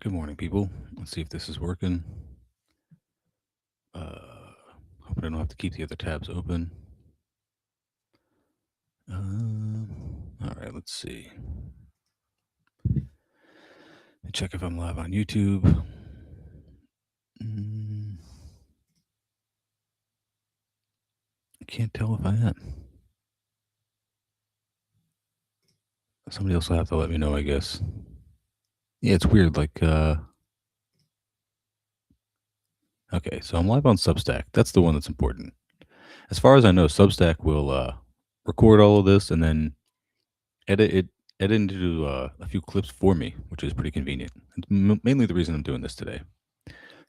Good morning, people. Let's see if this is working. Hoping I don't have to keep the other tabs open. All right, let's see. Check if I'm live on YouTube. I can't tell if I am. Somebody else will have to let me know, I guess. Yeah, it's weird. Okay, so I'm live on Substack. That's the one that's important. As far as I know, Substack will record all of this and then edit into a few clips for me, which is pretty convenient. It's mainly the reason I'm doing this today.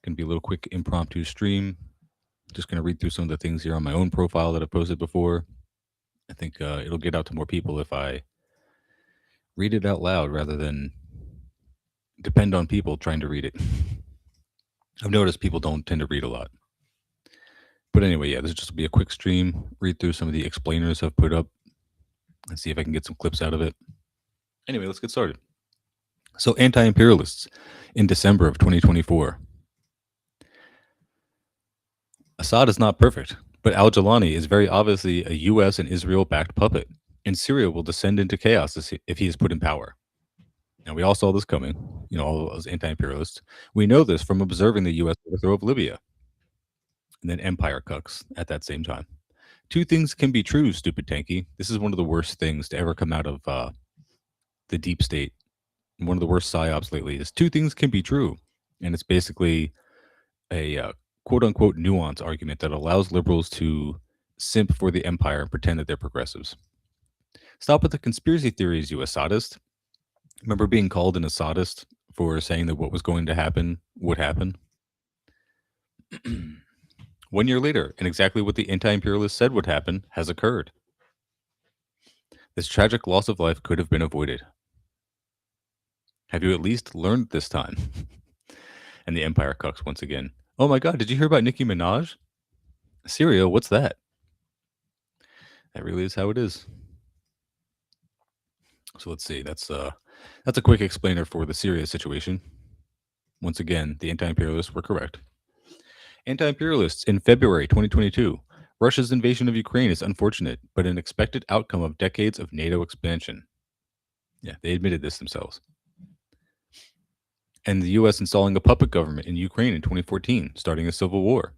Going to be a little quick impromptu stream. Just going to read through some of the things here on my own profile that I've posted before. I think it'll get out to more people if I read it out loud rather than depend on people trying to read it. I've noticed people don't tend to read a lot. But anyway, yeah, this just will be a quick stream, read through some of the explainers I've put up, and see if I can get some clips out of it. Anyway, let's get started. So, anti-imperialists in December of 2024. Assad is not perfect, but al-Jilani is very obviously a U.S. and Israel-backed puppet, and Syria will descend into chaos if he is put in power. Now, we all saw this coming, all those anti-imperialists. We know this from observing the U.S. overthrow of Libya, and then empire cucks at that same time. Two things can be true, stupid tanky. This is one of the worst things to ever come out of the deep state. One of the worst psyops lately is two things can be true, and it's basically a quote-unquote nuance argument that allows liberals to simp for the empire and pretend that they're progressives. Stop with the conspiracy theories, you Assadist. Remember being called an Assadist for saying that what was going to happen would happen? 1 year later, and exactly what the anti-imperialists said would happen has occurred. This tragic loss of life could have been avoided. Have you at least learned this time? And the empire cucks once again. Oh my god, did you hear about Nicki Minaj? Syria, what's that? That really is how it is. So let's see. That's a quick explainer for the Syria situation. Once again, the anti-imperialists were correct. Anti-imperialists in February 2022. Russia's invasion of Ukraine is unfortunate, but an expected outcome of decades of NATO expansion. Yeah, they admitted this themselves. And the U.S. installing a puppet government in Ukraine in 2014, starting a civil war.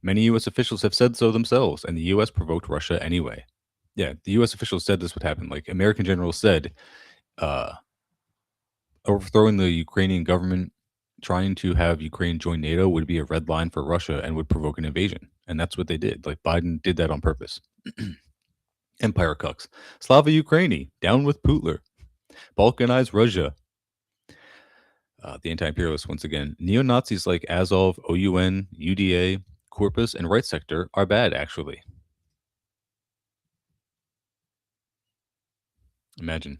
Many U.S. officials have said so themselves, and the U.S. provoked Russia anyway. Yeah, the U.S. officials said this would happen. Like, American generals said, overthrowing the Ukrainian government, trying to have Ukraine join NATO would be a red line for Russia and would provoke an invasion. And that's what they did. Like, Biden did that on purpose. Empire cucks. Slava Ukraini, down with Putler. Balkanize Russia. The anti-imperialists, once again. Neo-Nazis like Azov, OUN, UDA, Corpus, and Right Sector are bad, actually. Imagine.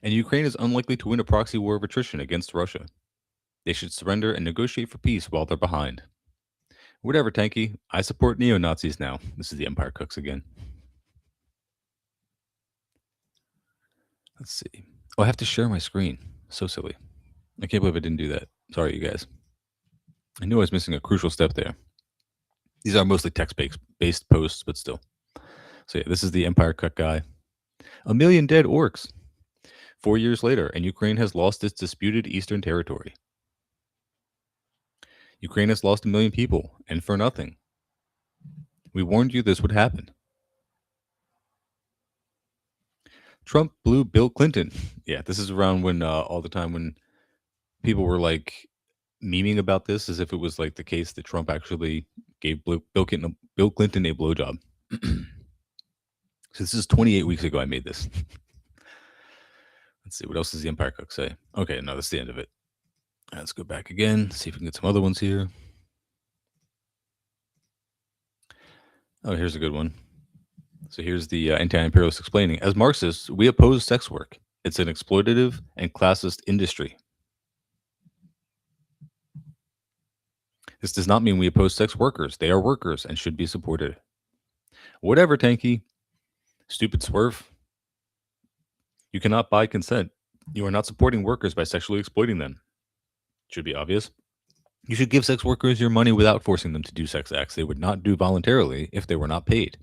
And Ukraine is unlikely to win a proxy war of attrition against Russia. They should surrender and negotiate for peace while they're behind. Whatever, Tanky. I support neo-Nazis now. This is the Empire Cooks again. Let's see. Oh, I have to share my screen. So silly. I can't believe I didn't do that. Sorry, you guys. I knew I was missing a crucial step there. These are mostly text-based posts, but still. So yeah, this is the Empire Cut guy. 1 million dead orcs. 4 years later, and Ukraine has lost its disputed eastern territory. Ukraine has lost 1 million people, and for nothing. We warned you this would happen. Trump blew Bill Clinton. Yeah, this is around when all the time when people were like memeing about this as if it was like the case that Trump actually gave Bill Clinton a blowjob. So this is 28 weeks ago I made this. Let's see, what else does the Empire Cook say? Okay, no, that's the end of it. Let's go back again, see if we can get some other ones here. Oh, here's a good one. So here's the anti-imperialist explaining. As Marxists, we oppose sex work. It's an exploitative and classist industry. This does not mean we oppose sex workers. They are workers and should be supported. Whatever, Tanky. Stupid swerve. You cannot buy consent. You are not supporting workers by sexually exploiting them. Should be obvious. You should give sex workers your money without forcing them to do sex acts they would not do voluntarily if they were not paid.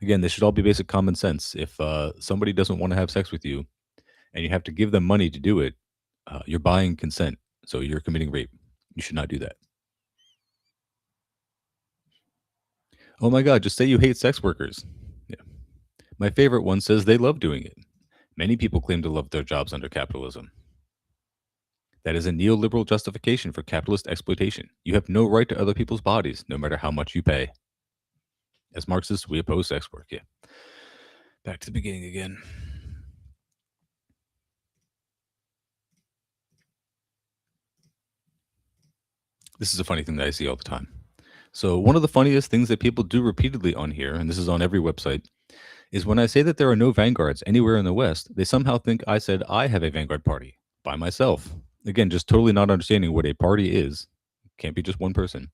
Again, this should all be basic common sense. If somebody doesn't want to have sex with you and you have to give them money to do it, you're buying consent. So you're committing rape. You should not do that. Oh my God, just say you hate sex workers. Yeah. My favorite one says they love doing it. Many people claim to love their jobs under capitalism. That is a neoliberal justification for capitalist exploitation. You have no right to other people's bodies, no matter how much you pay. As Marxists, we oppose sex work. Yeah. Back to the beginning again. This is a funny thing that I see all the time. So, one of the funniest things that people do repeatedly on here, and this is on every website, is when I say that there are no vanguards anywhere in the West, they somehow think I said I have a vanguard party by myself. Again, just totally not understanding what a party is. Can't be just one person.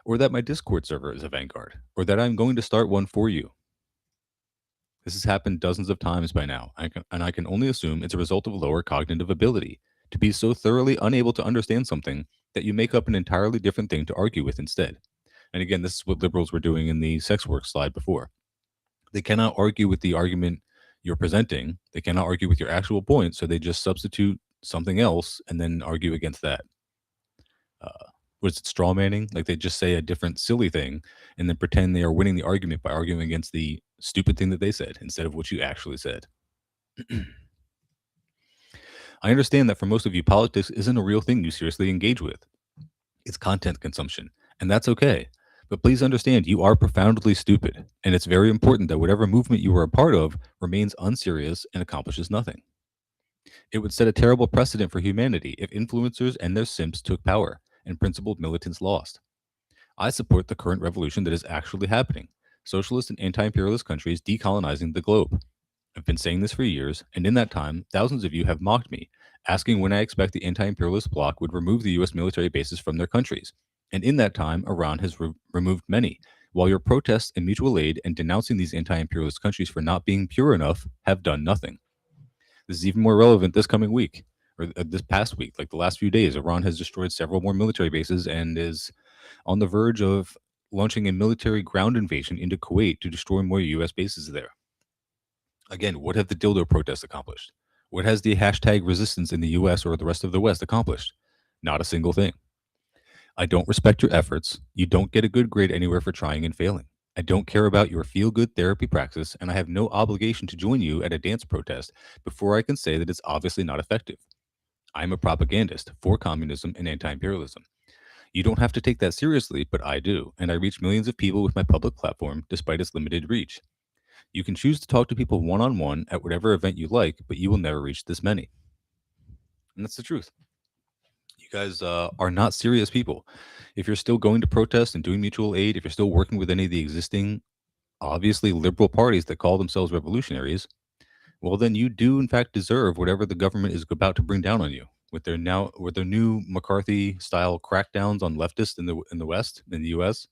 Or that my Discord server is a vanguard, or that I'm going to start one for you. This has happened dozens of times by now, and I can only assume it's a result of lower cognitive ability to be so thoroughly unable to understand something that you make up an entirely different thing to argue with instead. And again, this is what liberals were doing in the sex work slide before. They cannot argue with the argument you're presenting, they cannot argue with your actual point, so they just substitute something else and then argue against that. Was it straw manning? Like they just say a different silly thing and then pretend they are winning the argument by arguing against the stupid thing that they said instead of what you actually said. I understand that for most of you, politics isn't a real thing you seriously engage with. It's content consumption, and that's okay. But please understand, you are profoundly stupid, and it's very important that whatever movement you are a part of remains unserious and accomplishes nothing. It would set a terrible precedent for humanity if influencers and their simps took power and principled militants lost. I support the current revolution that is actually happening socialist and anti imperialist countries decolonizing the globe. I've been saying this for years, and in that time, thousands of you have mocked me, asking when I expect the anti imperialist bloc would remove the US military bases from their countries. And in that time, Iran has removed many, while your protests and mutual aid and denouncing these anti imperialist countries for not being pure enough have done nothing. This is even more relevant this coming week, or this past week, like the last few days. Iran has destroyed several more military bases and is on the verge of launching a military ground invasion into Kuwait to destroy more US bases there. Again, what have the dildo protests accomplished? What has the hashtag resistance in the US or the rest of the West accomplished? Not a single thing. I don't respect your efforts. You don't get a good grade anywhere for trying and failing. I don't care about your feel good therapy praxis, and I have no obligation to join you at a dance protest before I can say that it's obviously not effective. I'm a propagandist for communism and anti imperialism. You don't have to take that seriously, but I do, and I reach millions of people with my public platform despite its limited reach. You can choose to talk to people one on one at whatever event you like, but you will never reach this many. And that's the truth. You guys are not serious people. If you're still going to protest and doing mutual aid, if you're still working with any of the existing, obviously liberal parties that call themselves revolutionaries, well, then you do in fact deserve whatever the government is about to bring down on you with their new McCarthy style crackdowns on leftists in the West in the U.S.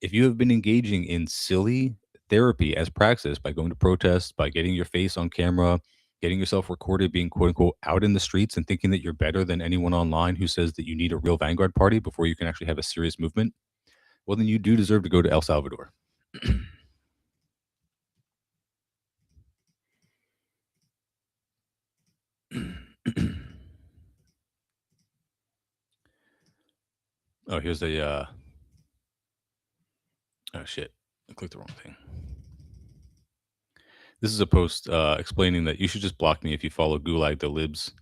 If you have been engaging in silly therapy as praxis by going to protests, by getting your face on camera, getting yourself recorded, being quote unquote out in the streets and thinking that you're better than anyone online who says that you need a real vanguard party before you can actually have a serious movement, well, then you do deserve to go to El Salvador. Oh, here's a oh shit, I clicked the wrong thing. This is a post explaining that you should just block me if you follow Gulag the Libs.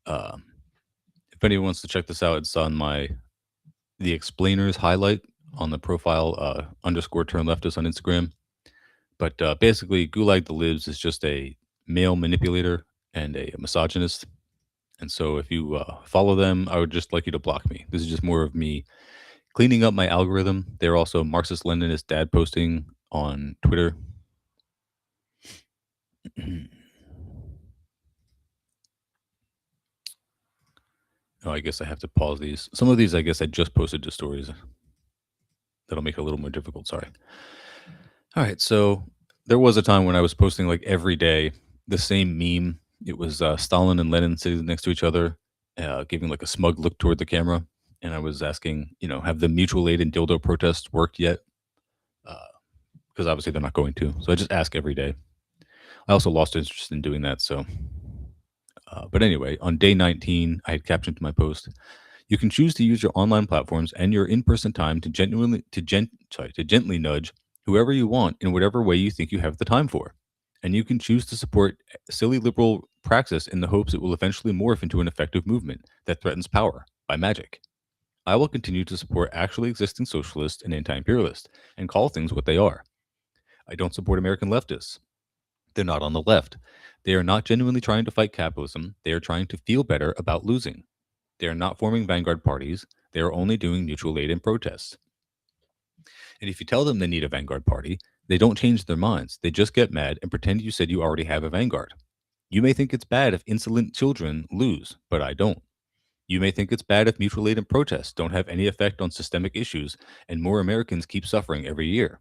If anyone wants to check this out, it's on the explainers highlight on the profile underscore turnleftist on Instagram. But basically, Gulag the Libs is just a male manipulator and a misogynist. And so if you follow them, I would just like you to block me. This is just more of me cleaning up my algorithm. They're also Marxist Leninist dad posting on Twitter. Oh, I guess I have to pause these. Some of these, I guess I just posted to stories. That'll make it a little more difficult. Sorry. All right. So there was a time when I was posting like every day the same meme. It was Stalin and Lenin sitting next to each other. giving like a smug look toward the camera, and I was asking, have the mutual aid and dildo protests worked yet? Because obviously they're not going to. So I just ask every day. I also lost interest in doing that. So, but anyway, on day 19, I had captioned my post. You can choose to use your online platforms and your in-person time to gently nudge whoever you want in whatever way you think you have the time for. And you can choose to support silly liberal praxis in the hopes it will eventually morph into an effective movement that threatens power by magic. I will continue to support actually existing socialists and anti-imperialists and call things what they are. I don't support American leftists. They're not on the left. They are not genuinely trying to fight capitalism. They are trying to feel better about losing. They are not forming vanguard parties. They are only doing mutual aid and protests. And if you tell them they need a vanguard party, they don't change their minds. They just get mad and pretend you said you already have a vanguard. You may think it's bad if insolent children lose, but I don't. You may think it's bad if mutual aid and protests don't have any effect on systemic issues and more Americans keep suffering every year.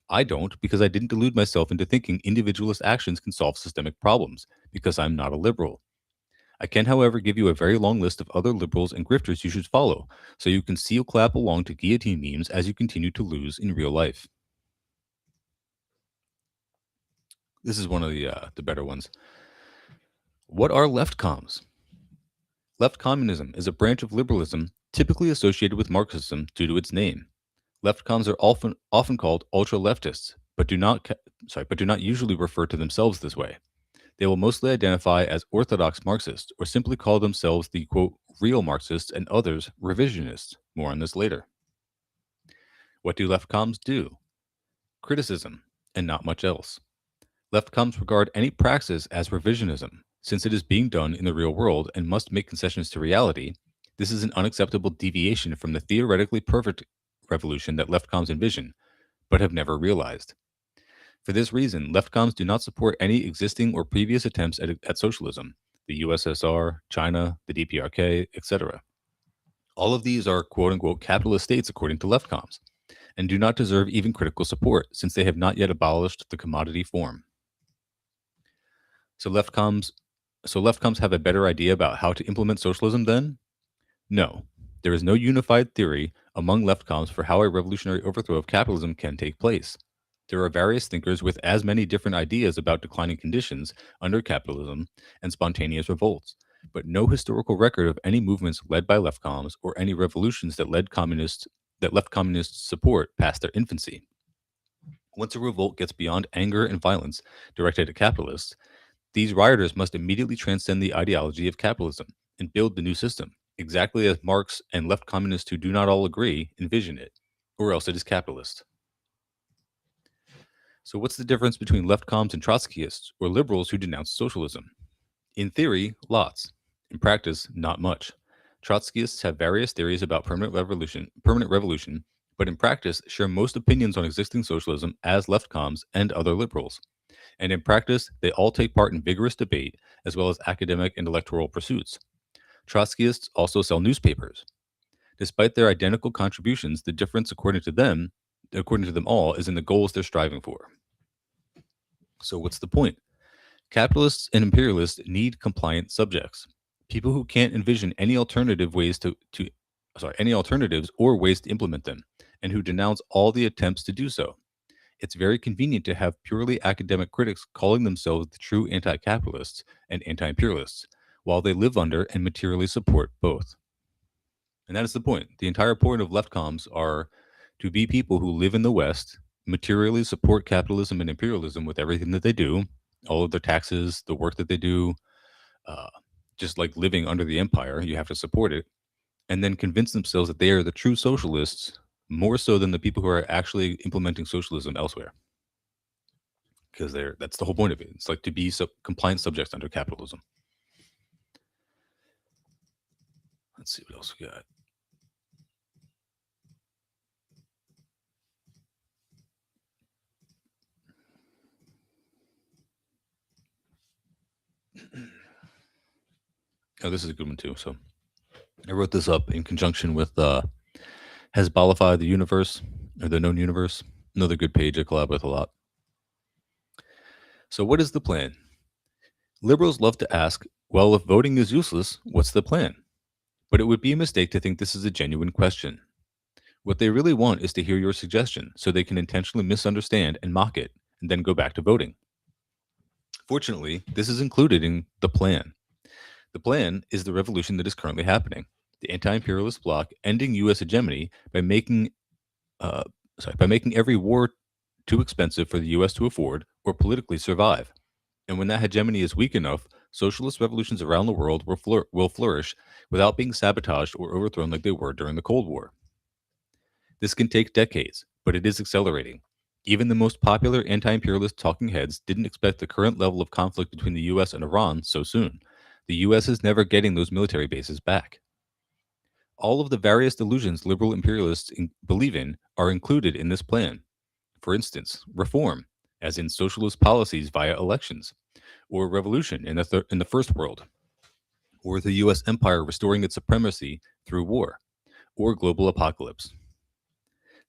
I don't because I didn't delude myself into thinking individualist actions can solve systemic problems because I'm not a liberal. I can, however, give you a very long list of other liberals and grifters you should follow, so you can seal clap along to guillotine memes as you continue to lose in real life. This is one of the better ones. What are left comms? Left communism is a branch of liberalism typically associated with Marxism due to its name. Left comms are often called ultra leftists, but do not usually refer to themselves this way. They will mostly identify as orthodox Marxists or simply call themselves the quote real Marxists and others revisionists. More on this later. What do left comms do? Criticism, and not much else. Left comms regard any praxis as revisionism. Since it is being done in the real world and must make concessions to reality, this is an unacceptable deviation from the theoretically perfect revolution that left comms envision, but have never realized. For this reason, left comms do not support any existing or previous attempts at socialism, the USSR, China, the DPRK, etc. All of these are quote unquote capitalist states according to left comms, and do not deserve even critical support since they have not yet abolished the commodity form. So left comms have a better idea about how to implement socialism then? No. There is no unified theory among left comms for how a revolutionary overthrow of capitalism can take place. There are various thinkers with as many different ideas about declining conditions under capitalism and spontaneous revolts, but no historical record of any movements led by left comms or any revolutions that left communists support past their infancy. Once a revolt gets beyond anger and violence directed at capitalists, these rioters must immediately transcend the ideology of capitalism and build the new system, exactly as Marx and left communists who do not all agree envision it, or else it is capitalist. So, what's the difference between left comms and Trotskyists, or liberals who denounce socialism? In theory, lots. In practice, not much. Trotskyists have various theories about permanent revolution, but in practice share most opinions on existing socialism as left comms and other liberals. And in practice, they all take part in vigorous debate as well as academic and electoral pursuits. Trotskyists also sell newspapers. Despite their identical contributions, the difference, according to them all, is in the goals they're striving for. So, what's the point? Capitalists and imperialists need compliant subjects, people who can't envision any any alternatives or ways to implement them, and who denounce all the attempts to do so. It's very convenient to have purely academic critics calling themselves the true anti-capitalists and anti-imperialists, while they live under and materially support both. And that is the point. The entire point of left comms are to be people who live in the West, materially support capitalism and imperialism with everything that they do, all of their taxes, the work that they do, uh, just like living under the empire, you have to support it, and then convince themselves that they are the true socialists more so than the people who are actually implementing socialism elsewhere. Because that's the whole point of it. It's like to be compliant subjects under capitalism. Let's see what else we got. Oh, this is a good one too. So I wrote this up in conjunction with Hezbollahify the Universe, or the Known Universe. Another good page I collab with a lot. So what is the plan? Liberals love to ask, well, if voting is useless, what's the plan? But it would be a mistake to think this is a genuine question. What they really want is to hear your suggestion so they can intentionally misunderstand and mock it, and then go back to voting. Fortunately, this is included in the plan. The plan is the revolution that is currently happening. The anti-imperialist bloc ending U.S. hegemony uh, by making every war too expensive for the U.S. to afford or politically survive. And when that hegemony is weak enough, socialist revolutions around the world will flourish without being sabotaged or overthrown like they were during the Cold War. This can take decades, but it is accelerating. Even the most popular anti imperialist talking heads didn't expect the current level of conflict between the US and Iran so soon. The US is never getting those military bases back. All of the various delusions liberal imperialists believe in are included in this plan. For instance, reform, as in socialist policies via elections, or revolution in the first world, or the US empire restoring its supremacy through war, or global apocalypse.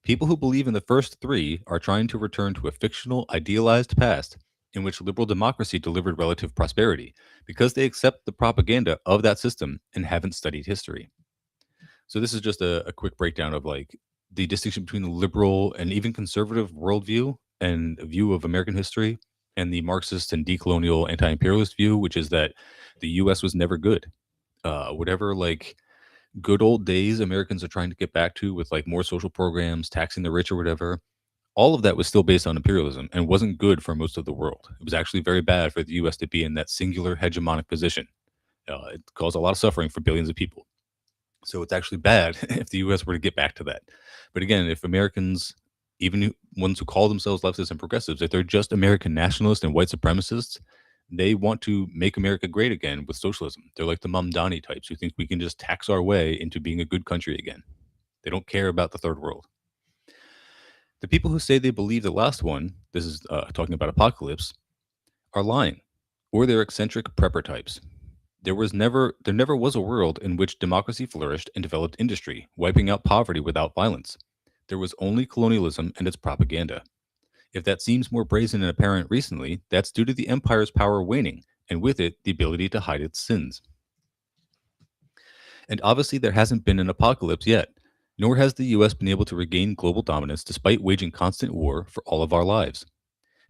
People who believe in the first three are trying to return to a fictional, idealized past in which liberal democracy delivered relative prosperity because they accept the propaganda of that system and haven't studied history. So, this is just a quick breakdown of like the distinction between the liberal and even conservative worldview and view of American history and the Marxist and decolonial anti imperialist view, which is that the US was never good. Whatever, like, good old days Americans are trying to get back to with like more social programs, taxing the rich or whatever, all of that was still based on imperialism and wasn't good for most of the world. It was actually very bad for the US to be in that singular hegemonic position. It caused a lot of suffering for billions of people. So it's actually bad if the US were to get back to that. But again, if Americans, ones who call themselves leftists and progressives, if they're just American nationalists and white supremacists, they want to make America great again with socialism. They're like the Mamdani types who think we can just tax our way into being a good country again. They don't care about the third world. The people who say they believe the last one, this is talking about apocalypse, are lying, or they're eccentric prepper types. There never was a world in which democracy flourished and developed industry, wiping out poverty without violence. There was only colonialism and its propaganda. If that seems more brazen and apparent recently, that's due to the empire's power waning, and with it, the ability to hide its sins. And obviously, there hasn't been an apocalypse yet, nor has the US been able to regain global dominance despite waging constant war for all of our lives.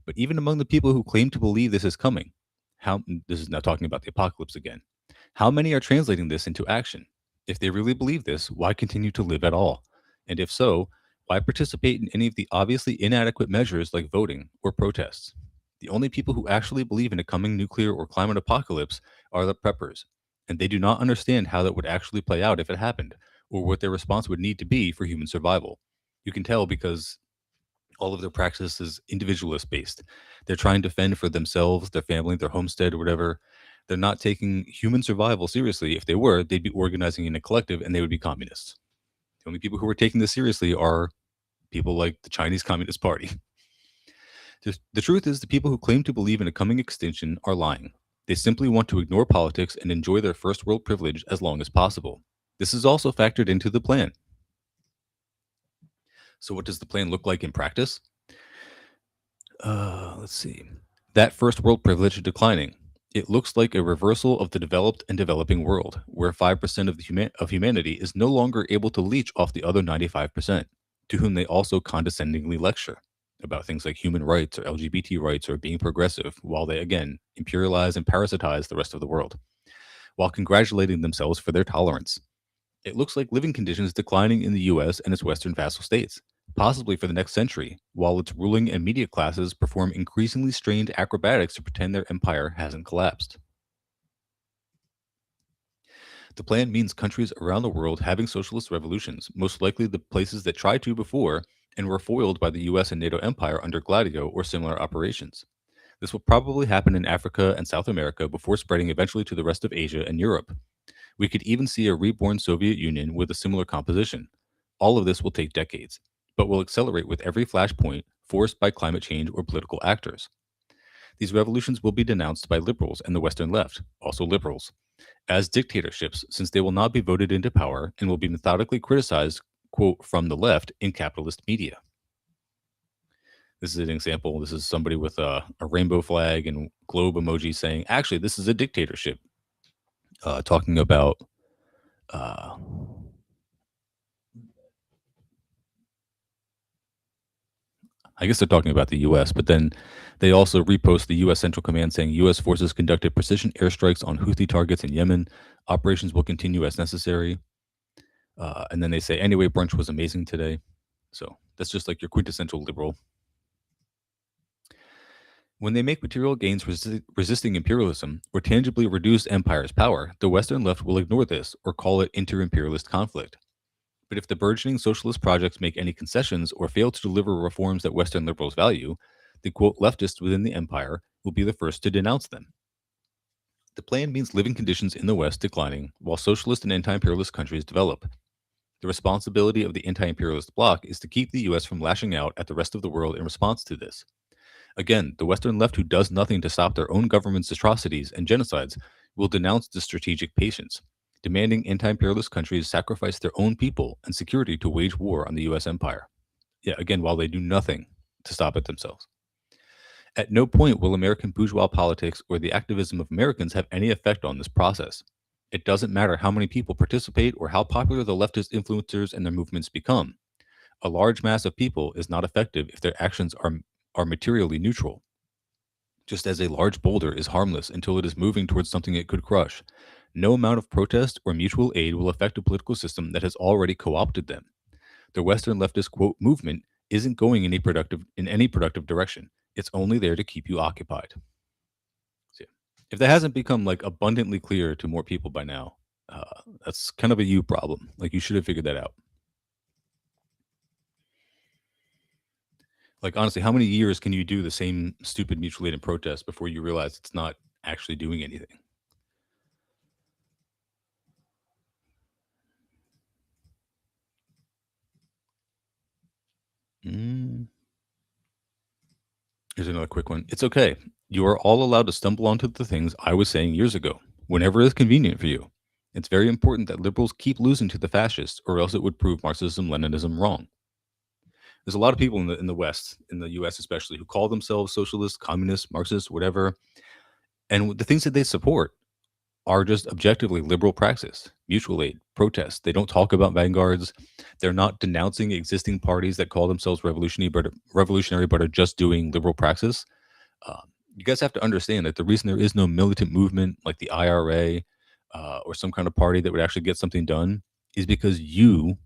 But even among the people who claim to believe this is coming, this is now talking about the apocalypse again, how many are translating this into action? If they really believe this, why continue to live at all? And if so, why participate in any of the obviously inadequate measures like voting or protests? The only people who actually believe in a coming nuclear or climate apocalypse are the preppers, and they do not understand how that would actually play out if it happened, or what their response would need to be for human survival. You can tell because all of their practice is individualist based. They're trying to fend for themselves, their family, their homestead, or whatever. They're not taking human survival seriously. If they were, they'd be organizing in a collective and they would be communists. The only people who are taking this seriously are people like the Chinese Communist Party. The truth is, the people who claim to believe in a coming extinction are lying. They simply want to ignore politics and enjoy their first world privilege as long as possible. This is also factored into the plan. So, what does the plan look like in practice? Let's see. That first world privilege declining. It looks like a reversal of the developed and developing world, where 5% of humanity is no longer able to leech off the other 95%, to whom they also condescendingly lecture about things like human rights or LGBT rights or being progressive, while they, again, imperialize and parasitize the rest of the world, while congratulating themselves for their tolerance. It looks like living conditions declining in the US and its western vassal states, possibly for the next century, while its ruling and media classes perform increasingly strained acrobatics to pretend their empire hasn't collapsed. The plan means countries around the world having socialist revolutions, most likely the places that tried to before and were foiled by the US and NATO empire under Gladio or similar operations. This will probably happen in Africa and South America before spreading eventually to the rest of Asia and Europe. We could even see a reborn Soviet Union with a similar composition. All of this will take decades, but will accelerate with every flashpoint forced by climate change or political actors. These revolutions will be denounced by liberals and the Western left, also liberals, as dictatorships since they will not be voted into power and will be methodically criticized, quote, from the left in capitalist media. This is an example. This is somebody with a rainbow flag and globe emoji saying, actually, this is a dictatorship, talking about Uh, I guess they're talking about the U.S., but then they also repost the U.S. Central Command saying U.S. forces conducted precision airstrikes on Houthi targets in Yemen. Operations will continue as necessary. And then they say, anyway, brunch was amazing today. So that's just like your quintessential liberal. When they make material gains resisting imperialism or tangibly reduce empire's power, the Western left will ignore this or call it inter imperialist conflict. But if the burgeoning socialist projects make any concessions or fail to deliver reforms that Western liberals value, the quote leftists within the empire will be the first to denounce them. The plan means living conditions in the West declining while socialist and anti imperialist countries develop. The responsibility of the anti imperialist bloc is to keep the US from lashing out at the rest of the world in response to this. Again, the Western left, who does nothing to stop their own government's atrocities and genocides, will denounce the strategic patience, demanding anti imperialist countries sacrifice their own people and security to wage war on the US empire. Yeah, again, while they do nothing to stop it themselves. At no point will American bourgeois politics or the activism of Americans have any effect on this process. It doesn't matter how many people participate or how popular the leftist influencers and their movements become. A large mass of people is not effective if their actions are materially neutral, just as a large boulder is harmless until it is moving towards something it could crush. No amount of protest or mutual aid will affect a political system that has already co opted them. The Western leftist quote movement isn't going in any productive direction. It's only there to keep you occupied. So, yeah. If that hasn't become like abundantly clear to more people by now, that's kind of a you problem. Like you should have figured that out. Like honestly, how many years can you do the same stupid mutual aid and protest before you realize it's not actually doing anything? Mm. Here's another quick one. It's okay. You are all allowed to stumble onto the things I was saying years ago, whenever it's convenient for you. It's very important that liberals keep losing to the fascists, or else it would prove Marxism Leninism wrong. There's a lot of people in the West, in the US especially, who call themselves socialists, communists, Marxists, whatever. And the things that they support are just objectively liberal praxis, mutual aid, protests. They don't talk about vanguards. They're not denouncing existing parties that call themselves revolutionary but are just doing liberal praxis. You guys have to understand that the reason there is no militant movement like the IRA or some kind of party that would actually get something done is because you,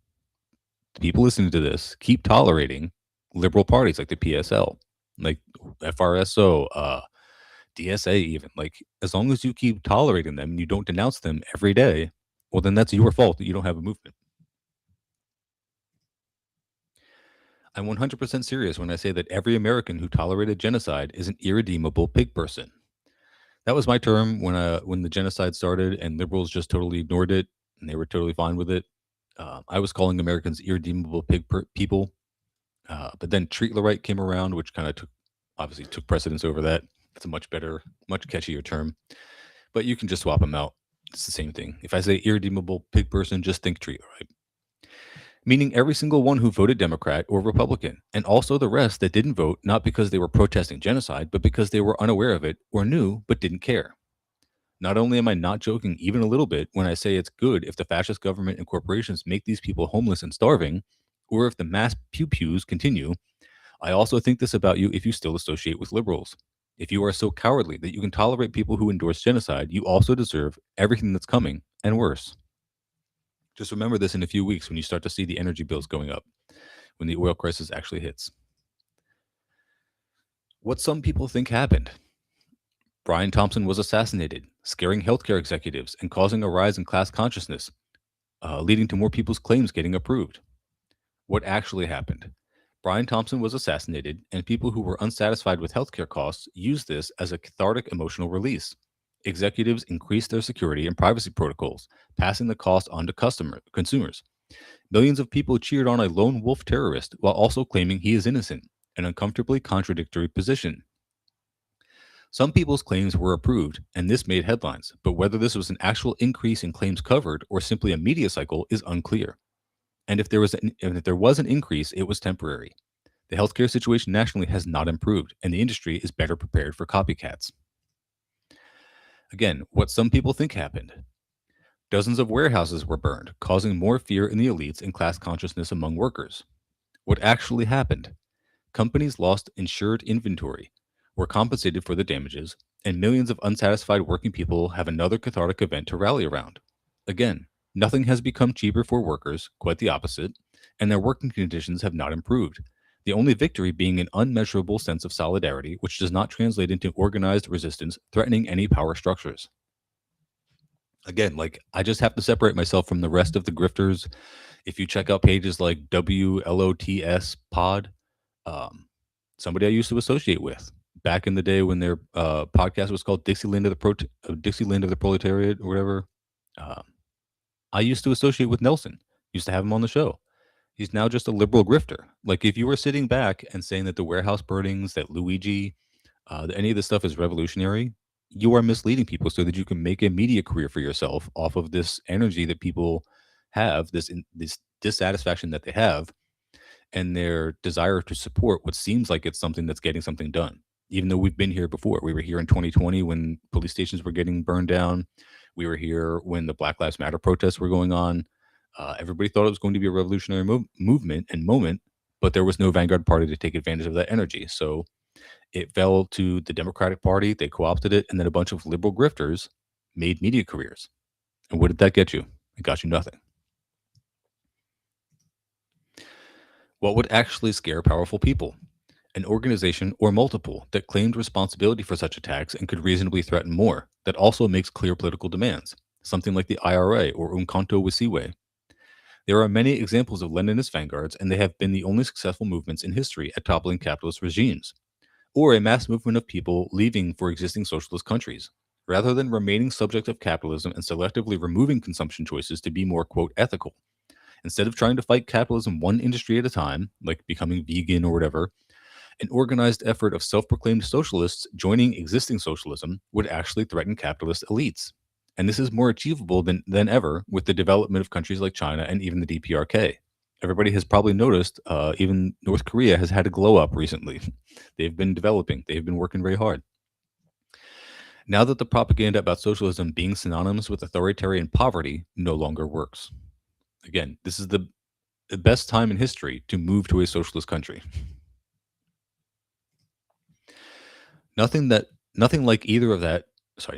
the people listening to this, keep tolerating liberal parties like the PSL, like FRSO, DSA, even. Like, as long as you keep tolerating them and you don't denounce them every day, well, then that's your fault that you don't have a movement. I'm 100% serious when I say that every American who tolerated genocide is an irredeemable pig person. That was my term when the genocide started and liberals just totally ignored it and they were totally fine with it. I was calling Americans irredeemable people, but then treat the right came around, which kind of obviously took precedence over that. It's a much better, much catchier term, but you can just swap them out. It's the same thing. If I say irredeemable pig person, just think treat the right, meaning every single one who voted Democrat or Republican, and also the rest that didn't vote not because they were protesting genocide, but because they were unaware of it or knew but didn't care. Not only am I not joking even a little bit when I say it's good if the fascist government and corporations make these people homeless and starving, or if the mass pew pews continue, I also think this about you if you still associate with liberals. If you are so cowardly that you can tolerate people who endorse genocide, you also deserve everything that's coming and worse. Just remember this in a few weeks when you start to see the energy bills going up, when the oil crisis actually hits. What some people think happened. Brian Thompson was assassinated, scaring healthcare executives and causing a rise in class consciousness, leading to more people's claims getting approved. What actually happened? Brian Thompson was assassinated, and people who were unsatisfied with healthcare costs used this as a cathartic emotional release. Executives increased their security and privacy protocols, passing the cost on to consumers. Millions of people cheered on a lone wolf terrorist while also claiming he is innocent, an uncomfortably contradictory position. Some people's claims were approved, and this made headlines, but whether this was an actual increase in claims covered or simply a media cycle is unclear. And if there was an increase, it was temporary. The healthcare situation nationally has not improved, and the industry is better prepared for copycats. Again, what some people think happened. Dozens of warehouses were burned, causing more fear in the elites and class consciousness among workers. What actually happened? Companies lost insured inventory, were compensated for the damages, and millions of unsatisfied working people have another cathartic event to rally around. Again, nothing has become cheaper for workers, quite the opposite, and their working conditions have not improved. The only victory being an unmeasurable sense of solidarity, which does not translate into organized resistance threatening any power structures. Again, like I just have to separate myself from the rest of the grifters. If you check out pages like WLOTS Pod, um, somebody I used to associate with back in the day when their podcast was called Dixieland of the Proletariat or whatever. Um, I used to associate with Nelson. Used to have him on the show. He's now just a liberal grifter. Like if you were sitting back and saying that the warehouse burnings, that Luigi, that any of this stuff is revolutionary, you are misleading people so that you can make a media career for yourself off of this energy that people have, this dissatisfaction that they have, and their desire to support what seems like it's something that's getting something done. Even though we've been here before, we were here in 2020 when police stations were getting burned down. We were here when the Black Lives Matter protests were going on. Everybody thought it was going to be a revolutionary movement and moment, but there was no vanguard party to take advantage of that energy. So it fell to the Democratic Party. They co-opted it, and then a bunch of liberal grifters made media careers. And what did that get you? It got you nothing. What would actually scare powerful people? An organization or multiple that claimed responsibility for such attacks and could reasonably threaten more, that also makes clear political demands, something like the IRA or Umkhonto Wesiwe. There are many examples of Leninist vanguards, and they have been the only successful movements in history at toppling capitalist regimes, or a mass movement of people leaving for existing socialist countries, rather than remaining subject of capitalism and selectively removing consumption choices to be more, quote, ethical. Instead of trying to fight capitalism one industry at a time, like becoming vegan or whatever, an organized effort of self proclaimed socialists joining existing socialism would actually threaten capitalist elites. And this is more achievable than ever with the development of countries like China and even the DPRK. Everybody has probably noticed, even North Korea has had a glow up recently. They've been developing, they've been working very hard. Now that the propaganda about socialism being synonymous with authoritarian poverty no longer works. Again, this is the best time in history to move to a socialist country. Nothing that nothing like either of that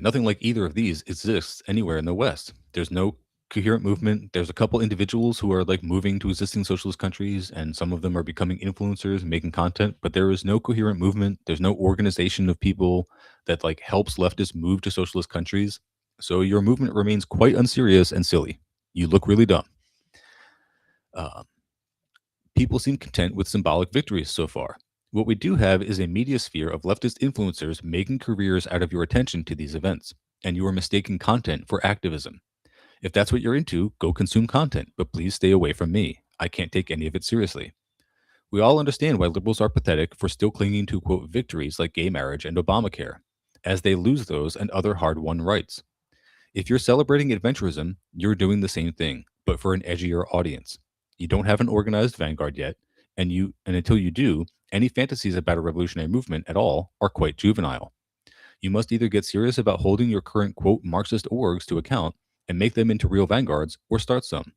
nothing like either of these exists anywhere in the West. There's no coherent movement. There's a couple individuals who are like moving to existing socialist countries, and some of them are becoming influencers and making content, but there is no coherent movement. There's no organization of people that like helps leftists move to socialist countries. So your movement remains quite unserious and silly. You look really dumb. Uh, People seem content with symbolic victories so far. What we do have is a media sphere of leftist influencers making careers out of your attention to these events, and you are mistaking content for activism. If that's what you're into, go consume content, but please stay away from me. I can't take any of it seriously. We all understand why liberals are pathetic for still clinging to, quote, victories like gay marriage and Obamacare, as they lose those and other hard won rights. If you're celebrating adventurism, you're doing the same thing, but for an edgier audience. You don't have an organized vanguard yet, and until you do, any fantasies about a revolutionary movement at all are quite juvenile. You must either get serious about holding your current quote Marxist orgs to account and make them into real vanguards, or start some.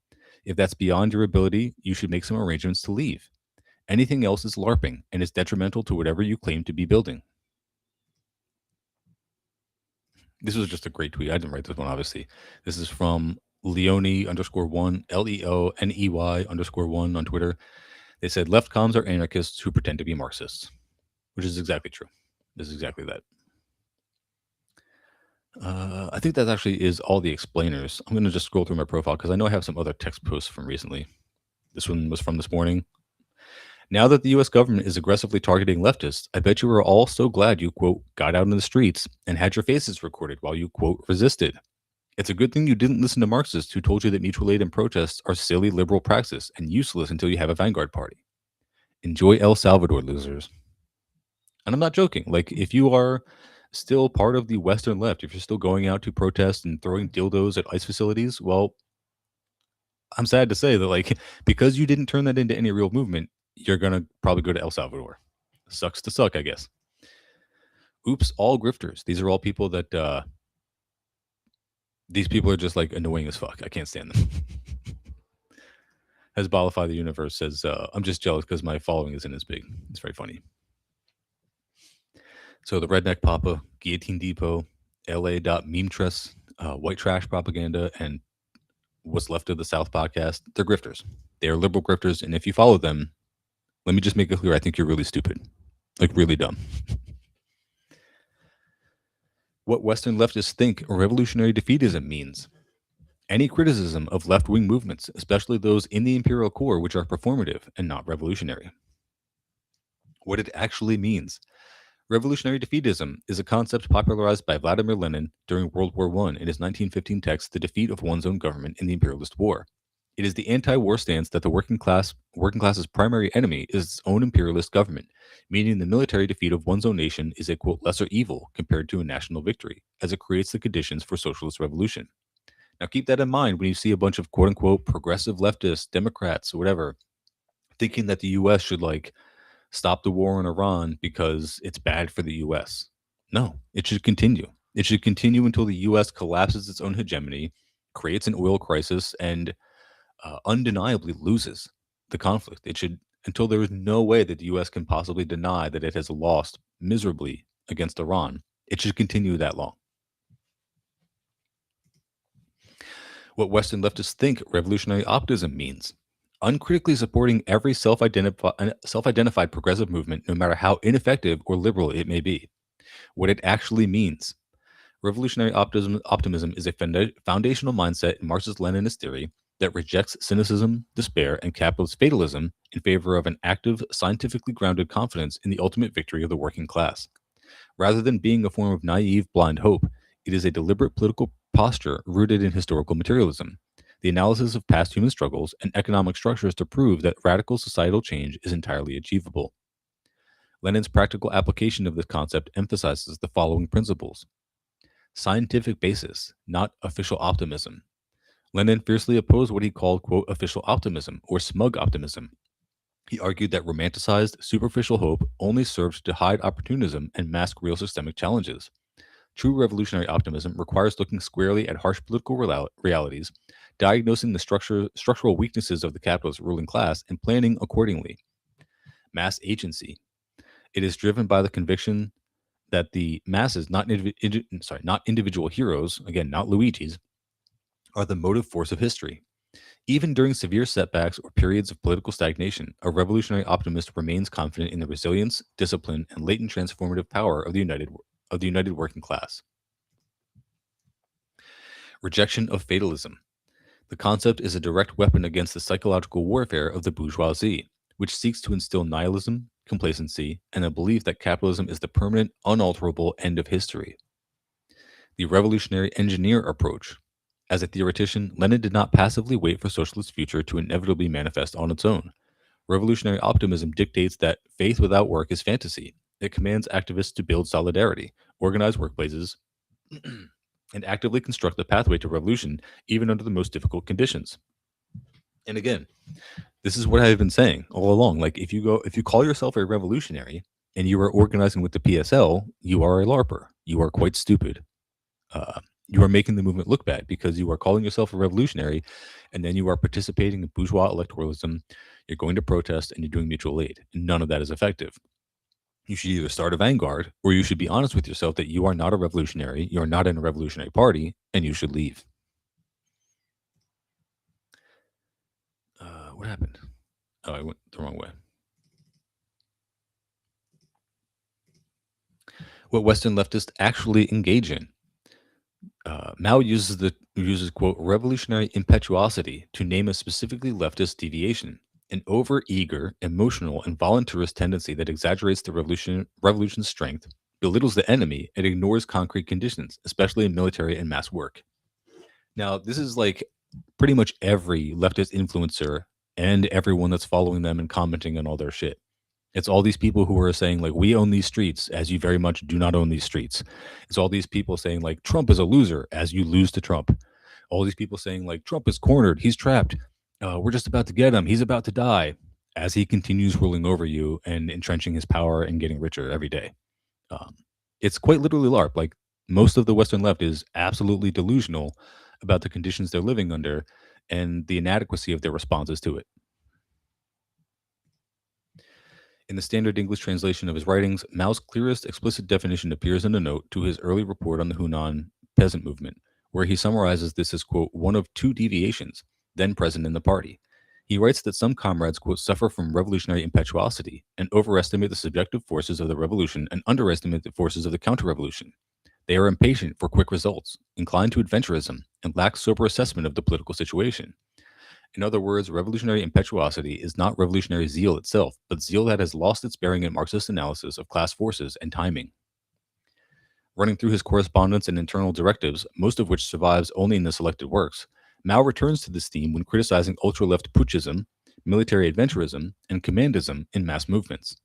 If that's beyond your ability, you should make some arrangements to leave. Anything else is LARPing and is detrimental to whatever you claim to be building. This was just a great tweet. I didn't write this one, obviously. This is from Leone underscore one, Leoney underscore one on Twitter. They said left comms are anarchists who pretend to be Marxists, which is exactly true. This is exactly that. I think that actually is all the explainers. I'm going to just scroll through my profile because I know I have some other text posts from recently. This one was from this morning. Now that the US government is aggressively targeting leftists, I bet you are all so glad you, quote, got out in the streets and had your faces recorded while you, quote, resisted. It's a good thing you didn't listen to Marxists who told you that mutual aid and protests are silly liberal praxis and useless until you have a vanguard party. Enjoy El Salvador, losers. And I'm not joking. Like, if you are still part of the Western left, if you're still going out to protest and throwing dildos at ICE facilities, well, I'm sad to say that, like, because you didn't turn that into any real movement, you're going to probably go to El Salvador. Sucks to suck, I guess. Oops, all grifters. These are all people that These people are just like annoying as fuck. I can't stand them. As Balify the Universe says, I'm just jealous because my following isn't as big. It's very funny. So the Redneck Papa, Guillotine Depot, LA Meme Trust, White Trash Propaganda, and What's Left of the South podcast, they're grifters. They are liberal grifters, and if you follow them, let me just make it clear, I think you're really stupid. Like, really dumb. What Western leftists think revolutionary defeatism means. Any criticism of left wing movements, especially those in the imperial core, which are performative and not revolutionary. What it actually means. Revolutionary defeatism is a concept popularized by Vladimir Lenin during World War I in his 1915 text, The Defeat of One's Own Government in the Imperialist War. It is the anti-war stance that the working class's primary enemy is its own imperialist government, meaning the military defeat of one's own nation is a quote lesser evil compared to a national victory, as it creates the conditions for socialist revolution. Now keep that in mind when you see a bunch of quote unquote progressive leftists, Democrats, or whatever, thinking that the US should like stop the war in Iran because it's bad for the US. No, it should continue. It should continue until the US collapses its own hegemony, creates an oil crisis, and undeniably loses the conflict. It should, until there is no way that the US can possibly deny that it has lost miserably against Iran, it should continue that long. What Western leftists think revolutionary optimism means. Uncritically supporting every self-identified progressive movement, no matter how ineffective or liberal it may be. What it actually means. Revolutionary optimism is a foundational mindset in Marxist-Leninist theory that rejects cynicism, despair, and capitalist fatalism in favor of an active, scientifically grounded confidence in the ultimate victory of the working class. Rather than being a form of naive, blind hope, it is a deliberate political posture rooted in historical materialism, the analysis of past human struggles and economic structures to prove that radical societal change is entirely achievable. Lenin's practical application of this concept emphasizes the following principles. Scientific basis, not official optimism. Lenin fiercely opposed what he called, quote, official optimism or smug optimism. He argued that romanticized, superficial hope only served to hide opportunism and mask real systemic challenges. True revolutionary optimism requires looking squarely at harsh political realities, diagnosing the structural weaknesses of the capitalist ruling class, and planning accordingly. Mass agency. It is driven by the conviction that the masses, not individual heroes, again, not Luigi's, are the motive force of history. Even during severe setbacks or periods of political stagnation, a revolutionary optimist remains confident in the resilience, discipline, and latent transformative power of the united working class. Rejection of fatalism. The concept is a direct weapon against the psychological warfare of the bourgeoisie, which seeks to instill nihilism, complacency, and a belief that capitalism is the permanent, unalterable end of history. The revolutionary engineer approach. As a theoretician, Lenin did not passively wait for socialist future to inevitably manifest on its own. Revolutionary optimism dictates that faith without work is fantasy. It commands activists to build solidarity, organize workplaces, and actively construct the pathway to revolution even under the most difficult conditions. And again, this is what I've been saying all along. Like if you call yourself a revolutionary and you are organizing with the PSL, you are a LARPer. You are quite stupid. You are making the movement look bad because you are calling yourself a revolutionary and then you are participating in bourgeois electoralism. You're going to protest and you're doing mutual aid. And none of that is effective. You should either start a vanguard or you should be honest with yourself that you are not a revolutionary, you are not in a revolutionary party, and you should leave. What happened? Oh, I went the wrong way. What Western leftists actually engage in. Mao uses quote revolutionary impetuosity to name a specifically leftist deviation, an over-eager, emotional, and voluntarist tendency that exaggerates the revolution's strength, belittles the enemy, and ignores concrete conditions, especially in military and mass work. Now, this is like pretty much every leftist influencer and everyone that's following them and commenting on all their shit. It's all these people who are saying, like, we own these streets, as you very much do not own these streets. It's all these people saying, like, Trump is a loser, as you lose to Trump. All these people saying, like, Trump is cornered, he's trapped. We're just about to get him, he's about to die, as he continues ruling over you and entrenching his power and getting richer every day. Um, it's quite literally LARP. Like, Most of the Western left is absolutely delusional about the conditions they're living under and the inadequacy of their responses to it. In the standard English translation of his writings, Mao's clearest explicit definition appears in a note to his early report on the Hunan peasant movement, where he summarizes this as, quote, one of two deviations then present in the party. He writes that some comrades, quote, suffer from revolutionary impetuosity and overestimate the subjective forces of the revolution and underestimate the forces of the counter revolution. They are impatient for quick results, inclined to adventurism, and lack sober assessment of the political situation. In other words, revolutionary impetuosity is not revolutionary zeal itself, but zeal that has lost its bearing in Marxist analysis of class forces and timing. Running through his correspondence and internal directives, most of which survives only in the selected works, Mao returns to this theme when criticizing ultra-left putschism, military adventurism, and commandism in mass movements.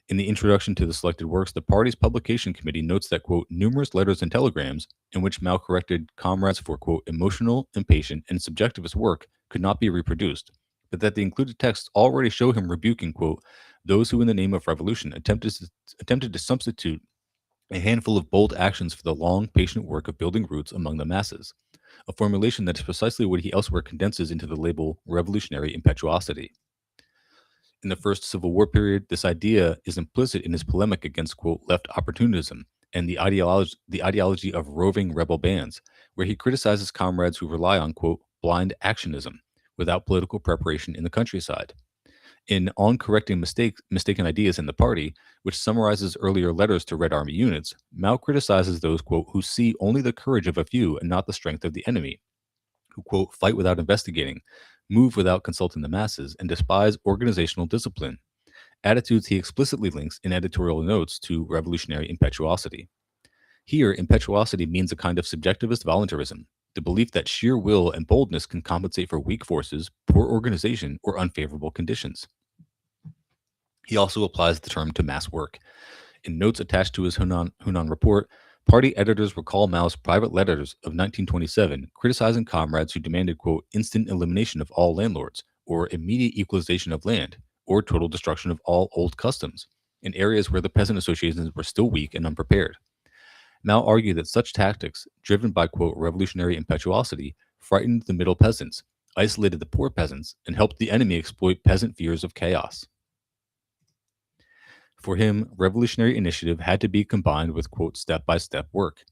In the introduction to the selected works, the party's publication committee notes that, quote, numerous letters and telegrams in which Mao corrected comrades for, quote, emotional, impatient, and subjectivist work could not be reproduced, but that the included texts already show him rebuking, quote, those who in the name of revolution attempted to substitute a handful of bold actions for the long, patient work of building roots among the masses, a formulation that is precisely what he elsewhere condenses into the label revolutionary impetuosity. In the first Civil War period, this idea is implicit in his polemic against, quote, left opportunism and the ideology of roving rebel bands, where he criticizes comrades who rely on, quote, blind actionism without political preparation in the countryside. In On Correcting Mistaken Ideas in the Party, which summarizes earlier letters to Red Army units, Mao criticizes those, quote, who see only the courage of a few and not the strength of the enemy, who, quote, fight without investigating, move without consulting the masses, and despise organizational discipline, attitudes he explicitly links in editorial notes to revolutionary impetuosity. Here, impetuosity means a kind of subjectivist voluntarism, the belief that sheer will and boldness can compensate for weak forces, poor organization, or unfavorable conditions. He also applies the term to mass work. In notes attached to his Hunan report, party editors recall Mao's private letters of 1927 criticizing comrades who demanded, quote, instant elimination of all landlords, or immediate equalization of land, or total destruction of all old customs, in areas where the peasant associations were still weak and unprepared. Mao argued that such tactics, driven by, quote, revolutionary impetuosity, frightened the middle peasants, isolated the poor peasants, and helped the enemy exploit peasant fears of chaos. For him, revolutionary initiative had to be combined with, quote, step by step work,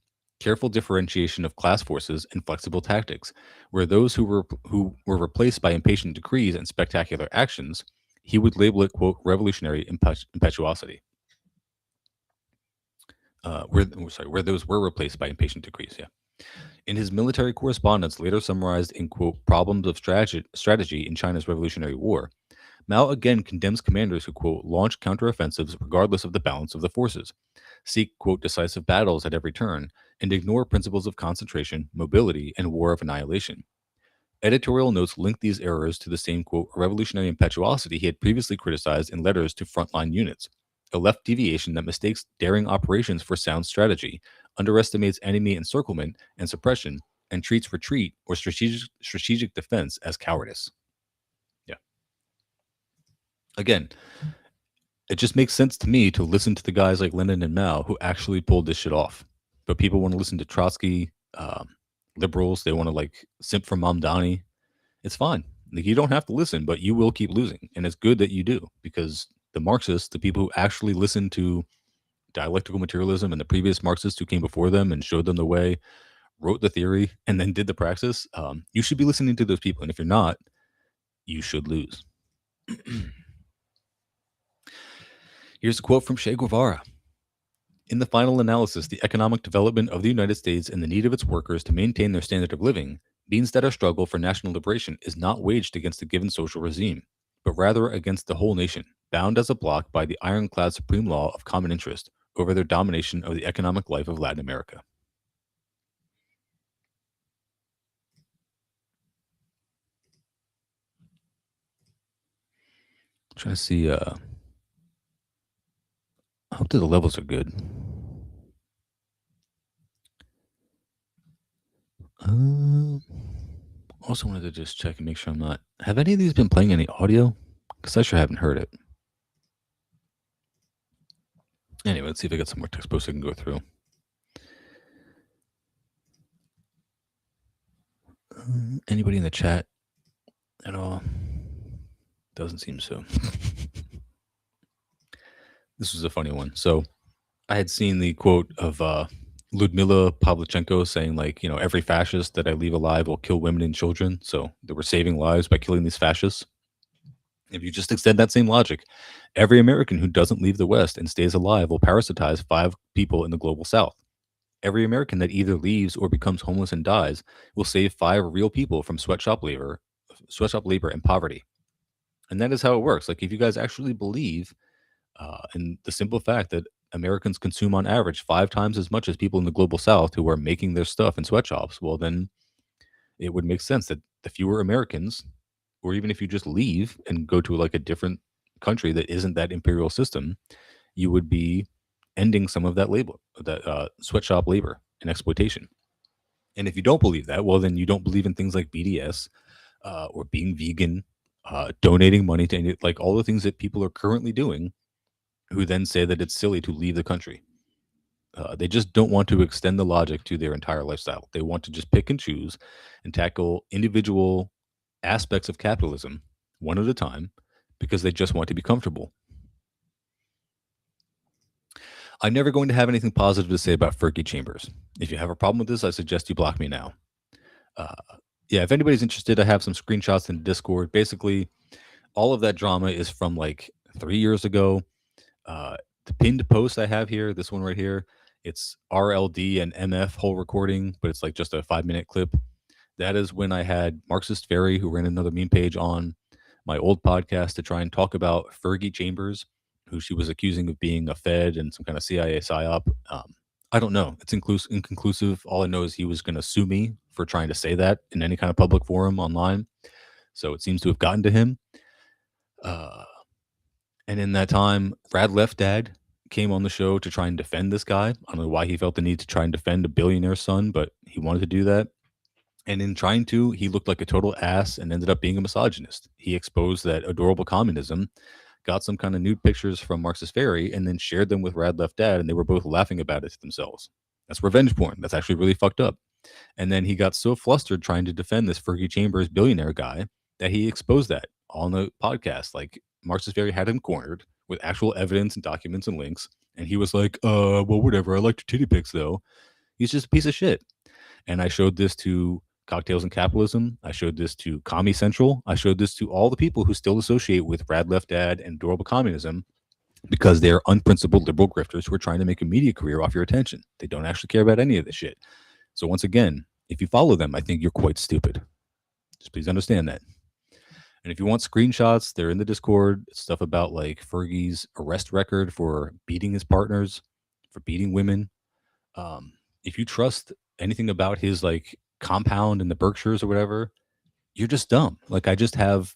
careful differentiation of class forces, and flexible tactics, where those who were replaced by impatient decrees and spectacular actions, he would label it, quote, revolutionary impetuosity. Where those were replaced by impatient decrees, yeah. In his military correspondence, later summarized in, quote, problems of strategy in China's Revolutionary War, Mao again condemns commanders who, quote, launch counteroffensives regardless of the balance of the forces, seek, quote, decisive battles at every turn, and ignore principles of concentration, mobility, and war of annihilation. Editorial notes link these errors to the same, quote, revolutionary impetuosity he had previously criticized in letters to frontline units, a left deviation that mistakes daring operations for sound strategy, underestimates enemy encirclement and suppression, and treats retreat or strategic defense as cowardice. Yeah. Again, it just makes sense to me to listen to the guys like Lenin and Mao who actually pulled this shit off. But people want to listen to Trotsky, liberals. They want to like simp for Mamdani. It's fine. Like, you don't have to listen, but you will keep losing, and it's good that you do because the Marxists, the people who actually listened to dialectical materialism and the previous Marxists who came before them and showed them the way, wrote the theory, and then did the praxis. You should be listening to those people, and if you're not, you should lose. Here's a quote from Che Guevara. In the final analysis, the economic development of the United States and the need of its workers to maintain their standard of living means that our struggle for national liberation is not waged against a given social regime, but rather against the whole nation, bound as a block by the ironclad supreme law of common interest over their domination of the economic life of Latin America. I'm trying to see, I hope that the levels are good. Um, Also wanted to just check and make sure I'm not. Have any of these been playing any audio? Because I sure haven't heard it. Anyway, let's see if I got some more text posts I can go through. Anybody in the chat at all? Doesn't seem so. This was a funny one. So I had seen the quote of Ludmila Pavlichenko saying, like, every fascist that I leave alive will kill women and children. So they were saving lives by killing these fascists. If you just extend that same logic, every American who doesn't leave the West and stays alive will parasitize 5 people in the global South. Every American that either leaves or becomes homeless and dies will save 5 real people from sweatshop labor and poverty. And that is how it works. Like, if you guys actually believe in the simple fact that Americans consume on average 5 times as much as people in the global South who are making their stuff in sweatshops, well, then it would make sense that the fewer Americans, or even if you just leave and go to like a different country that isn't that imperial system, you would be ending some of that labor, that sweatshop labor and exploitation. And if you don't believe that, well, then you don't believe in things like BDS or being vegan, donating money to like all the things that people are currently doing, who then say that it's silly to leave the country. They just don't want to extend the logic to their entire lifestyle. They want to just pick and choose and tackle individual aspects of capitalism one at a time because they just want to be comfortable. I'm never going to have anything positive to say about Fergie Chambers. If you have a problem with this, I suggest you block me now. Uh, yeah, if anybody's interested, I have some screenshots in Discord. Basically, all of that drama is from like 3 years ago. The pinned post I have here, this one right here, it's RLD and MF whole recording, but it's like just a 5 minute clip. That is when I had Marxist Fairy, who ran another meme page, on my old podcast to try and talk about Fergie Chambers, who she was accusing of being a Fed and some kind of CIA psyop. I don't know. It's inconclusive. All I know is he was going to sue me for trying to say that in any kind of public forum online. So it seems to have gotten to him. Uh, and in that time, Brad Left Dad came on the show to try and defend this guy. I don't know why he felt the need to try and defend a billionaire's son, but he wanted to do that. And in trying to, he looked like a total ass and ended up being a misogynist. He exposed that adorable communism, got some kind of nude pictures from Marxist Fairy, and then shared them with Rad Left Dad, and they were both laughing about it to themselves. That's revenge porn. That's actually really fucked up. And then he got so flustered trying to defend this Fergie Chambers billionaire guy that he exposed that on the podcast. Like, Marxist Fairy had him cornered with actual evidence and documents and links. And he was like, well, whatever. I like your titty pics, though. He's just a piece of shit. And I showed this to Cocktails and Capitalism. I showed this to Commie Central. I showed this to all the people who still associate with Rad Left Dad and Adorable Communism because they're unprincipled liberal grifters who are trying to make a media career off your attention. They don't actually care about any of this shit. So once again, if you follow them, I think you're quite stupid. Just please understand that. And if you want screenshots, they're in the Discord. It's stuff about like Fergie's arrest record for beating his partners, for beating women. If you trust anything about his like compound in the Berkshires or whatever, you're just dumb. Like, I just have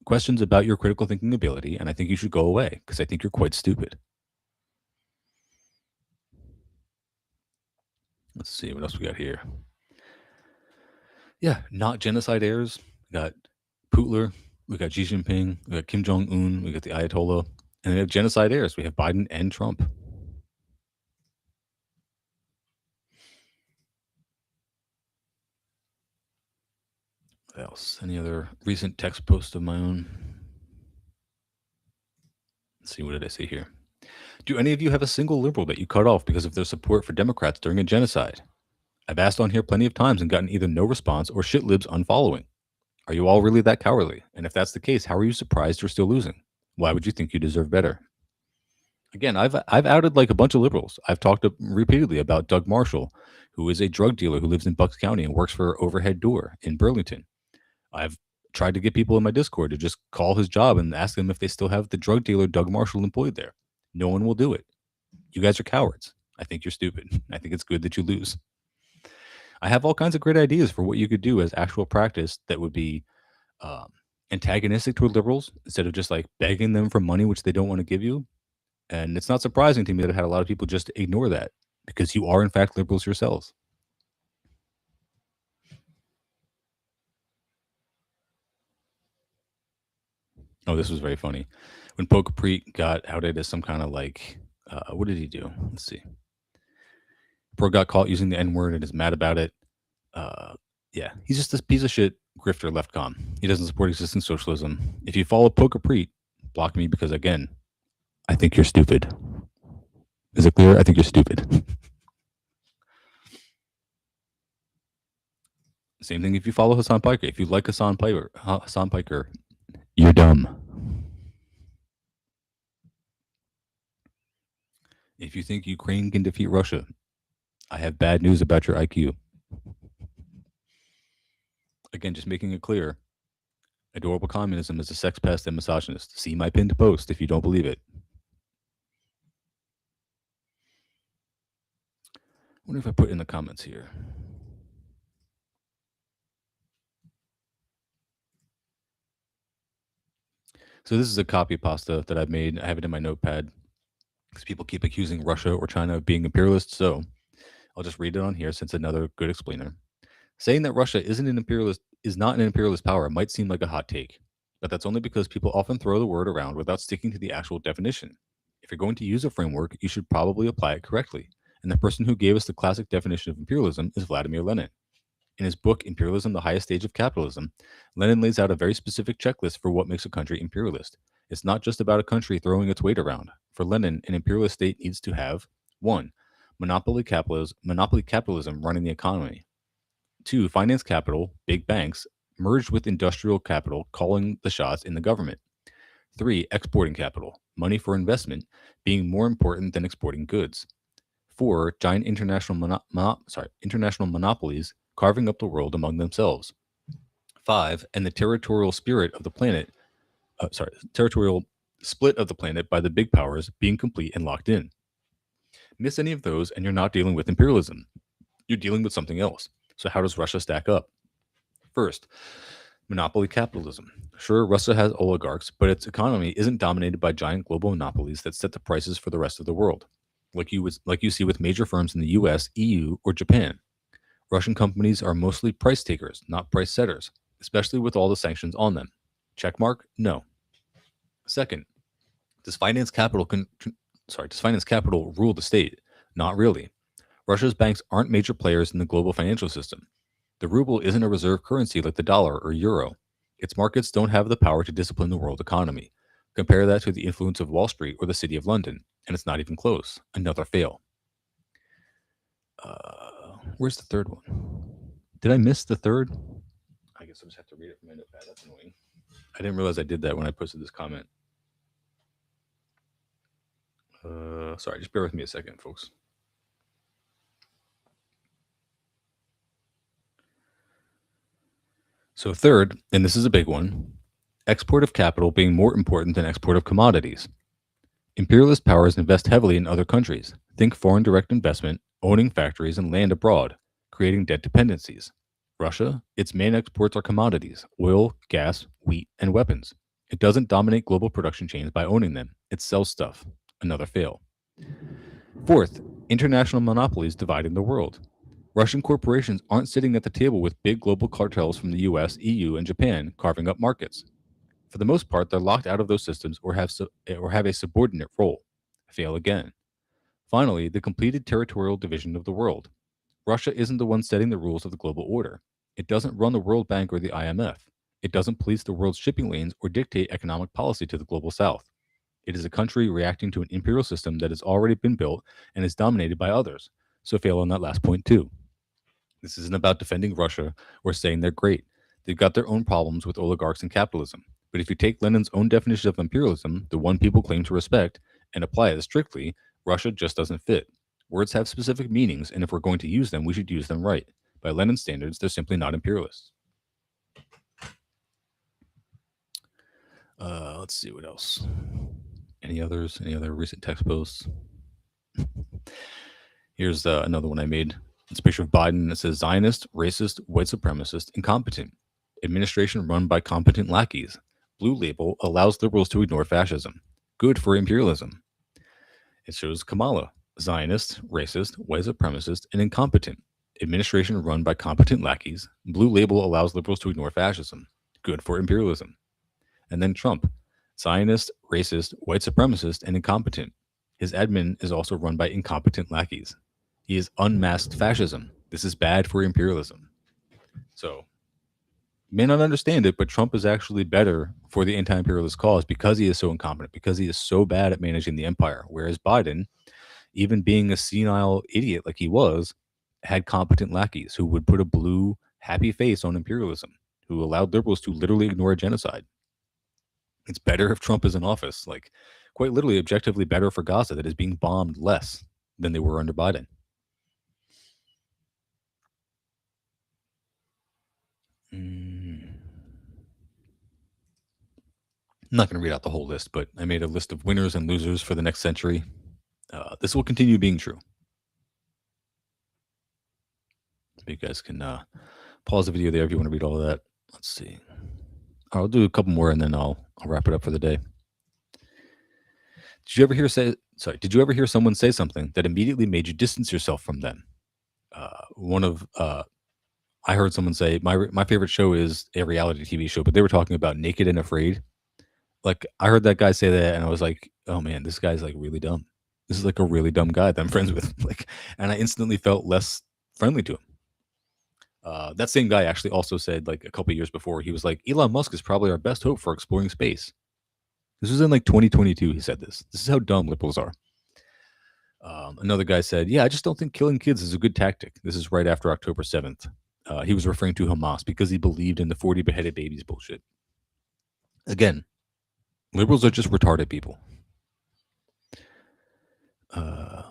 questions about your critical thinking ability, and I think you should go away because I think you're quite stupid. Let's see what else we got here. Yeah, not genocide heirs. We got Putler, we got Xi Jinping, we got Kim Jong Un, we got the Ayatollah, and we have genocide heirs. We have Biden and Trump. What else? Any other recent text posts of my own? Let's see, what did I say here? Do any of you have a single liberal that you cut off because of their support for Democrats during a genocide? I've asked on here plenty of times and gotten either no response or shit libs unfollowing. Are you all really that cowardly? And if that's the case, how are you surprised you're still losing? Why would you think you deserve better? Again, I've outed like a bunch of liberals. I've talked repeatedly about Doug Marshall, who is a drug dealer who lives in Bucks County and works for Overhead Door in Burlington. I've tried to get people in my Discord to just call his job and ask them if they still have the drug dealer Doug Marshall employed there. No one will do it. You guys are cowards. I think you're stupid. I think it's good that you lose. I have all kinds of great ideas for what you could do as actual practice that would be antagonistic toward liberals instead of just like begging them for money, which they don't want to give you. And it's not surprising to me that I've had a lot of people just ignore that because you are, in fact, liberals yourselves. Oh, this was very funny. When Pokepreet got outed as some kind of like, what did he do? Let's see. Bro got caught using the N word and is mad about it. Yeah, he's just this piece of shit grifter left con. He doesn't support existing socialism. If you follow Poker Preet, block me because, again, I think you're stupid. Is it clear? I think you're stupid. Same thing if you follow Hassan Piker. If you like Hassan Piker, you're dumb. If you think Ukraine can defeat Russia, I have bad news about your IQ. Again, just making it clear, adorable communism is a sex pest and misogynist. See my pinned post if you don't believe it. I wonder if I put in the comments here. So this is a copy pasta that I've made. I have it in my notepad because people keep accusing Russia or China of being imperialist. So I'll just read it on here since another good explainer. Saying that Russia is not an imperialist power might seem like a hot take, but that's only because people often throw the word around without sticking to the actual definition. If you're going to use a framework, you should probably apply it correctly. And the person who gave us the classic definition of imperialism is Vladimir Lenin. In his book, Imperialism, the Highest Stage of Capitalism, Lenin lays out a very specific checklist for what makes a country imperialist. It's not just about a country throwing its weight around. For Lenin, an imperialist state needs to have 1. Monopoly capitalism running the economy. 2. Finance capital, big banks, merged with industrial capital calling the shots in the government. 3. Exporting capital, money for investment, being more important than exporting goods. 4. Giant international monopolies carving up the world among themselves. 5. And the territorial spirit of the planet, territorial split of the planet by the big powers being complete and locked in. Miss any of those, and you're not dealing with imperialism. You're dealing with something else. So, how does Russia stack up? First, monopoly capitalism. Sure, Russia has oligarchs, but its economy isn't dominated by giant global monopolies that set the prices for the rest of the world, like you see with major firms in the US, EU, or Japan. Russian companies are mostly price takers, not price setters, especially with all the sanctions on them. Checkmark? No. Second, does finance capital rule the state? Not really. Russia's banks aren't major players in the global financial system. The ruble isn't a reserve currency like the dollar or euro. Its markets don't have the power to discipline the world economy. Compare that to the influence of Wall Street or the City of London, and it's not even close. Another fail. Where's the third one? Did I miss the third? I guess I'll just have to read it from my notepad. That's annoying. I didn't realize I did that when I posted this comment. Sorry, just bear with me a second, folks. So, third, and this is a big one, export of capital being more important than export of commodities. Imperialist powers invest heavily in other countries. Think foreign direct investment, owning factories and land abroad, creating debt dependencies. Russia, its main exports are commodities, oil, gas, wheat, and weapons. It doesn't dominate global production chains by owning them. It sells stuff. Another fail. Fourth, international monopolies dividing the world. Russian corporations aren't sitting at the table with big global cartels from the US, EU, and Japan carving up markets. For the most part, they're locked out of those systems or have a subordinate role. Fail again. Finally, the completed territorial division of the world. Russia isn't the one setting the rules of the global order. It doesn't run the World Bank or the IMF. It doesn't police the world's shipping lanes or dictate economic policy to the global south. It is a country reacting to an imperial system that has already been built and is dominated by others. So fail on that last point too. This isn't about defending Russia or saying they're great. They've got their own problems with oligarchs and capitalism. But if you take Lenin's own definition of imperialism, the one people claim to respect, and apply it strictly, Russia just doesn't fit. Words have specific meanings, and if we're going to use them, we should use them right. By Lenin's standards, they're simply not imperialists. Let's see what else. Any others? Any other recent text posts? Here's another one I made. It's a picture of Biden that says Zionist, racist, white supremacist, incompetent. Administration run by competent lackeys. Blue label allows liberals to ignore fascism. Good for imperialism. It shows Kamala, Zionist, racist, white supremacist, and incompetent. Administration run by competent lackeys. Blue label allows liberals to ignore fascism. Good for imperialism. And then Trump, Zionist, racist, white supremacist, and incompetent. His admin is also run by incompetent lackeys. He is unmasked fascism. This is bad for imperialism. So you may not understand it, but Trump is actually better for the anti-imperialist cause because he is so incompetent, because he is so bad at managing the empire. Whereas Biden, even being a senile idiot like he was, had competent lackeys who would put a blue, happy face on imperialism, who allowed liberals to literally ignore a genocide. It's better if Trump is in office, like quite literally, objectively better for Gaza that is being bombed less than they were under Biden. Mm. I'm not going to read out the whole list, but I made a list of winners and losers for the next century. This will continue being true. You guys can pause the video there if you want to read all of that. Let's see. I'll do a couple more and then I'll wrap it up for the day. Did you ever hear someone say something that immediately made you distance yourself from them? I heard someone say my favorite show is a reality TV show, but they were talking about Naked and Afraid. Like I heard that guy say that, and I was like, "Oh man, this guy's like really dumb. This is like a really dumb guy that I'm friends with." Like, and I instantly felt less friendly to him. That same guy actually also said like a couple years before, he was like, "Elon Musk is probably our best hope for exploring space." This was in like 2022. He said this. This is how dumb liberals are. Another guy said, "Yeah, I just don't think killing kids is a good tactic." This is right after October 7th. He was referring to Hamas because he believed in the 40 beheaded babies bullshit. Again, liberals are just retarded people. I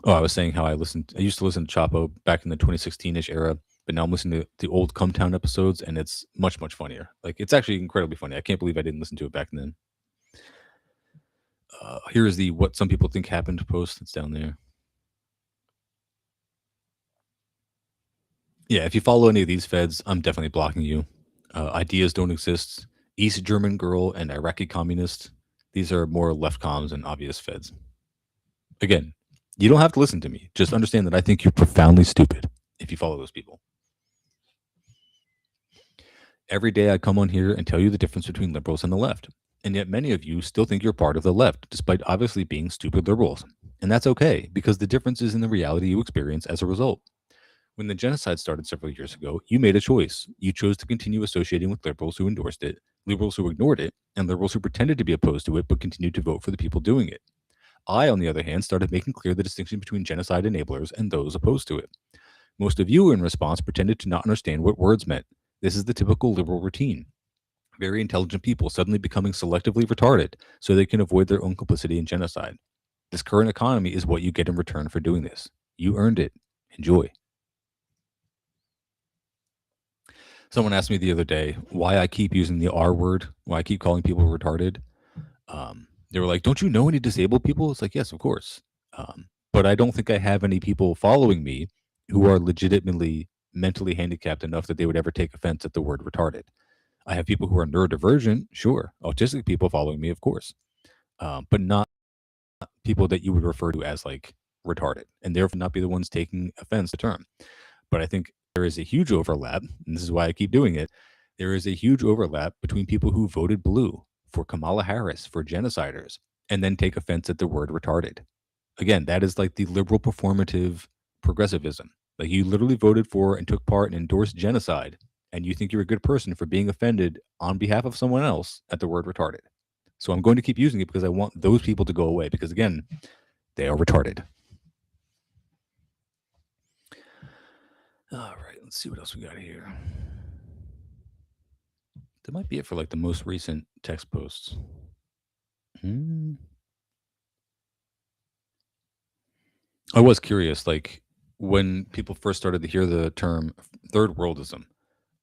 was saying how I used to listen to Chapo back in the 2016-ish era, but now I'm listening to the old Come Town episodes, and it's much, much funnier. Like, it's actually incredibly funny. I can't believe I didn't listen to it back then. Here is the What Some People Think Happened post. It's down there. Yeah, if you follow any of these feds, I'm definitely blocking you. Ideas don't exist. East German girl and Iraqi communist. These are more left comms and obvious feds. Again, you don't have to listen to me. Just understand that I think you're profoundly stupid if you follow those people. Every day I come on here and tell you the difference between liberals and the left. And yet many of you still think you're part of the left, despite obviously being stupid liberals. And that's okay, because the difference is in the reality you experience as a result. When the genocide started several years ago, you made a choice. You chose to continue associating with liberals who endorsed it, liberals who ignored it, and liberals who pretended to be opposed to it but continued to vote for the people doing it. I, on the other hand, started making clear the distinction between genocide enablers and those opposed to it. Most of you, in response, pretended to not understand what words meant. This is the typical liberal routine. Very intelligent people suddenly becoming selectively retarded so they can avoid their own complicity in genocide. This current economy is what you get in return for doing this. You earned it. Enjoy. Someone asked me the other day why I keep using the R word, why I keep calling people retarded. They were like, "Don't you know any disabled people?" It's like, yes, of course. But I don't think I have any people following me who are legitimately mentally handicapped enough that they would ever take offense at the word retarded. I have people who are neurodivergent, sure. Autistic people following me, of course, but not people that you would refer to as like retarded, and therefore not be the ones taking offense to the term. But I think there is a huge overlap, and this is why I keep doing it. There is a huge overlap between people who voted blue for Kamala Harris for genociders and then take offense at the word retarded. Again, that is like the liberal performative progressivism. Like you literally voted for and took part and endorsed genocide, and you think you're a good person for being offended on behalf of someone else at the word retarded. So I'm going to keep using it because I want those people to go away because, again, they are retarded. All right, let's see what else we got here. That might be it for like the most recent text posts. I was curious, like when people first started to hear the term third worldism,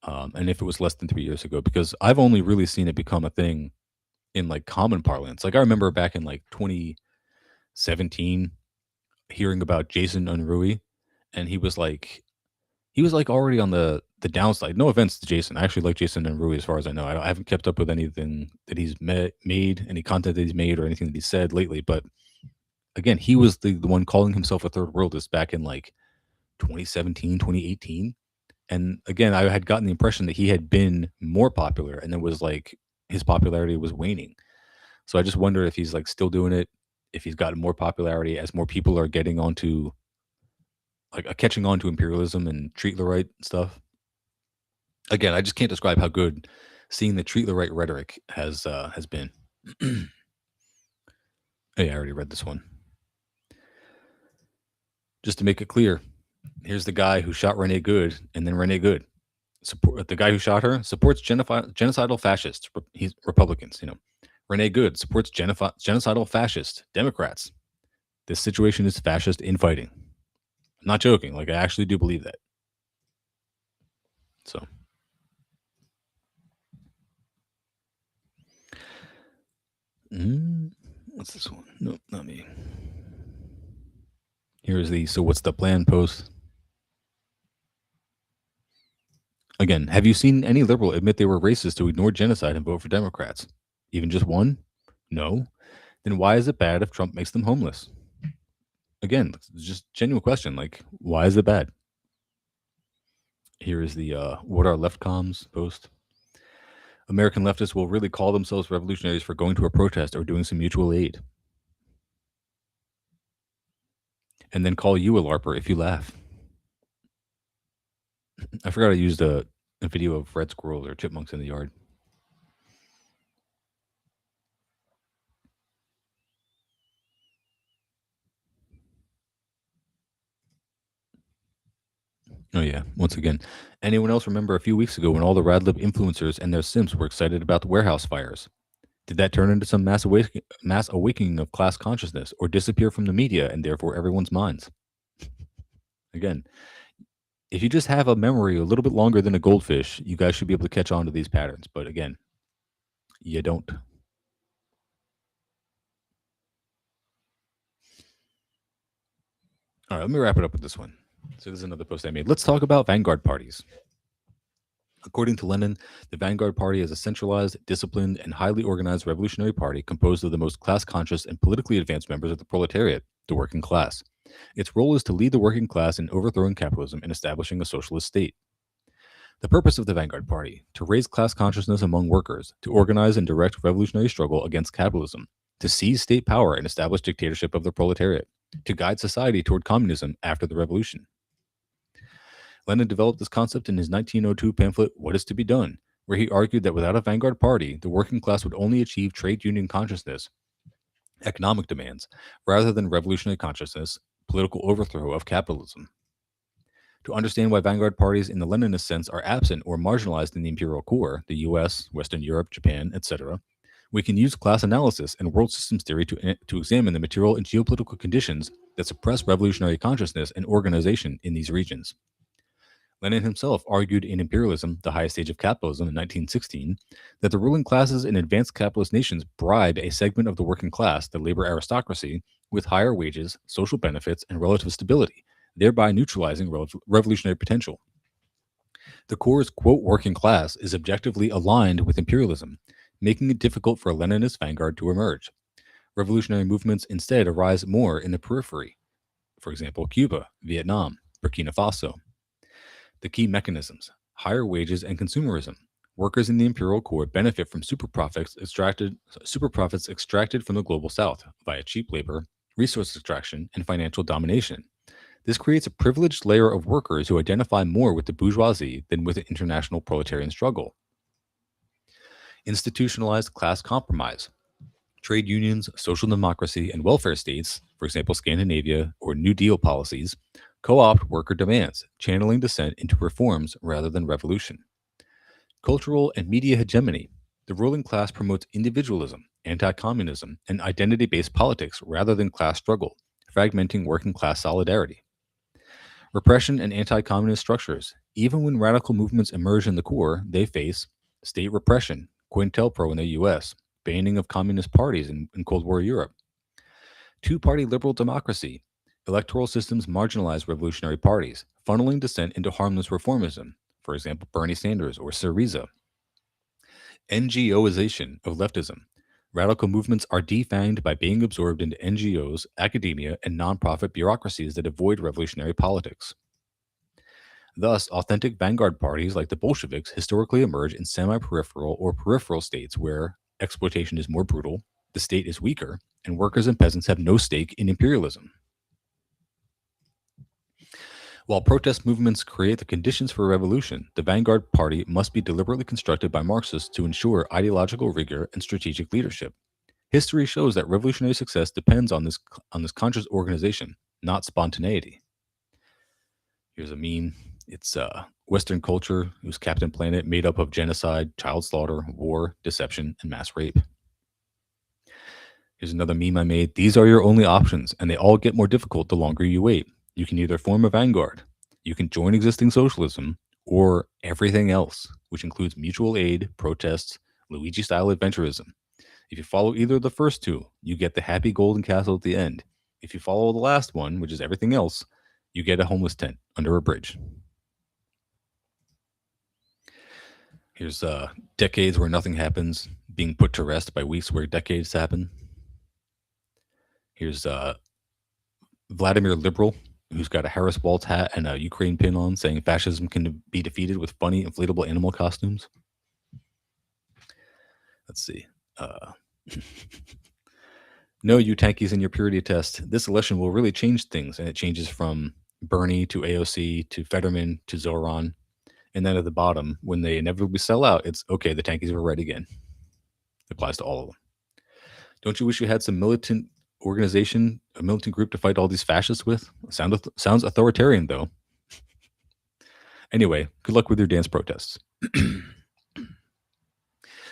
and if it was less than 3 years ago, because I've only really seen it become a thing in like common parlance. Like I remember back in like 2017 hearing about Jason Unruh, and he was like already on the downside. No offense to Jason, I actually like Jason Unruh as far as I know. I haven't kept up with anything that he's made, any content that he's made, or anything that he said lately. But again, he was the one calling himself a third worldist back in like 2017, 2018. And again, I had gotten the impression that he had been more popular, and it was like his popularity was waning. So I just wonder if he's like still doing it, if he's gotten more popularity as more people are getting onto like catching on to imperialism and treat the right stuff. Again, I just can't describe how good seeing the treat the right rhetoric has been. Oh yeah, I already read this one. Just to make it clear, here's the guy who shot Renee Good, and then Renee Good support the guy who shot her supports genocidal fascists. He's Republicans, you know. Renee Good supports genocidal fascist Democrats. This situation is fascist infighting. I'm not joking. Like I actually do believe that. So, mm, what's this one? No, not me. Here's the so what's the plan post. Again, have you seen any liberal admit they were racist to ignore genocide and vote for Democrats? Even just one? No. Then why is it bad if Trump makes them homeless? Again, it's just genuine question. Like, why is it bad? Here is the what are left comms post. American leftists will really call themselves revolutionaries for going to a protest or doing some mutual aid. And then call you a LARPer if you laugh. I forgot I used a video of red squirrels or chipmunks in the yard. Oh yeah, once again. Anyone else remember a few weeks ago when all the Radlib influencers and their simps were excited about the warehouse fires? Did that turn into some mass awakening of class consciousness or disappear from the media and therefore everyone's minds? Again, if you just have a memory a little bit longer than a goldfish, you guys should be able to catch on to these patterns. But again, you don't. All right, let me wrap it up with this one. So this is another post I made. Let's talk about vanguard parties. According to Lenin, the vanguard party is a centralized, disciplined, and highly organized revolutionary party composed of the most class conscious and politically advanced members of the proletariat, the working class. Its role is to lead the working class in overthrowing capitalism and establishing a socialist state. The purpose of the Vanguard Party: to raise class consciousness among workers, to organize and direct revolutionary struggle against capitalism, to seize state power and establish dictatorship of the proletariat, to guide society toward communism after the revolution. Lenin developed this concept in his 1902 pamphlet, What is to be Done, where he argued that without a vanguard party, the working class would only achieve trade union consciousness, economic demands, rather than revolutionary consciousness, political overthrow of capitalism. To understand why vanguard parties in the Leninist sense are absent or marginalized in the imperial core, the US, Western Europe, Japan, etc., we can use class analysis and world systems theory to examine the material and geopolitical conditions that suppress revolutionary consciousness and organization in these regions. Lenin himself argued in Imperialism, the Highest Stage of Capitalism in 1916, that the ruling classes in advanced capitalist nations bribe a segment of the working class, the labor aristocracy, with higher wages, social benefits, and relative stability, thereby neutralizing revolutionary potential. The core's, quote, working class is objectively aligned with imperialism, making it difficult for a Leninist vanguard to emerge. Revolutionary movements instead arise more in the periphery, for example, Cuba, Vietnam, Burkina Faso. The key mechanisms: higher wages and consumerism. Workers in the imperial core benefit from superprofits extracted from the global south via cheap labor, resource extraction, and financial domination. This creates a privileged layer of workers who identify more with the bourgeoisie than with the international proletarian struggle. Institutionalized class compromise. Trade unions, social democracy, and welfare states, for example, Scandinavia or New Deal policies, co opt worker demands, channeling dissent into reforms rather than revolution. Cultural and media hegemony. The ruling class promotes individualism, anti communism, and identity based politics rather than class struggle, fragmenting working class solidarity. Repression and anti communist structures. Even when radical movements emerge in the core, they face state repression, COINTELPRO in the US, banning of communist parties in Cold War Europe, two party liberal democracy. Electoral systems marginalize revolutionary parties, funneling dissent into harmless reformism, for example, Bernie Sanders or Syriza. NGOization of leftism. Radical movements are defanged by being absorbed into NGOs, academia, and nonprofit bureaucracies that avoid revolutionary politics. Thus, authentic vanguard parties like the Bolsheviks historically emerge in semi peripheral or peripheral states where exploitation is more brutal, the state is weaker, and workers and peasants have no stake in imperialism. While protest movements create the conditions for revolution, the vanguard party must be deliberately constructed by Marxists to ensure ideological rigor and strategic leadership. History shows that revolutionary success depends on this conscious organization, not spontaneity. Here's a meme. It's Western culture, whose Captain Planet made up of genocide, child slaughter, war, deception, and mass rape. Here's another meme I made. These are your only options, and they all get more difficult the longer you wait. You can either form a vanguard, you can join existing socialism, or everything else, which includes mutual aid, protests, Luigi style adventurism. If you follow either of the first two, you get the happy golden castle at the end. If you follow the last one, which is everything else, you get a homeless tent under a bridge. Here's decades where nothing happens, being put to rest by weeks where decades happen. Here's Vladimir Liberal, who's got a Harris Waltz hat and a Ukraine pin on, saying fascism can be defeated with funny inflatable animal costumes. Let's see. No, you tankies in your purity test. This election will really change things, and it changes from Bernie to AOC to Fetterman to Zoran. And then at the bottom, when they inevitably sell out, it's okay, the tankies were right again. It applies to all of them. Don't you wish you had some militant organization, a militant group to fight all these fascists with? Sounds authoritarian, though. Anyway, good luck with your dance protests.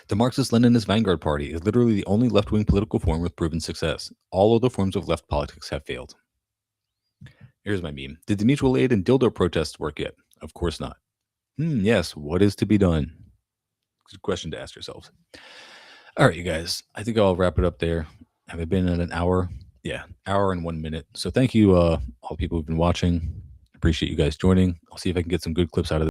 The Marxist-Leninist Vanguard Party is literally the only left-wing political form with proven success. All other forms of left politics have failed. Here's my meme. Did the mutual aid and dildo protests work yet? Of course not. Yes, what is to be done? Good question to ask yourselves. All right, you guys. I think I'll wrap it up there. Have I been at an hour? Yeah, hour and 1 minute. So thank you, all the people who've been watching. Appreciate you guys joining. I'll see if I can get some good clips out of this.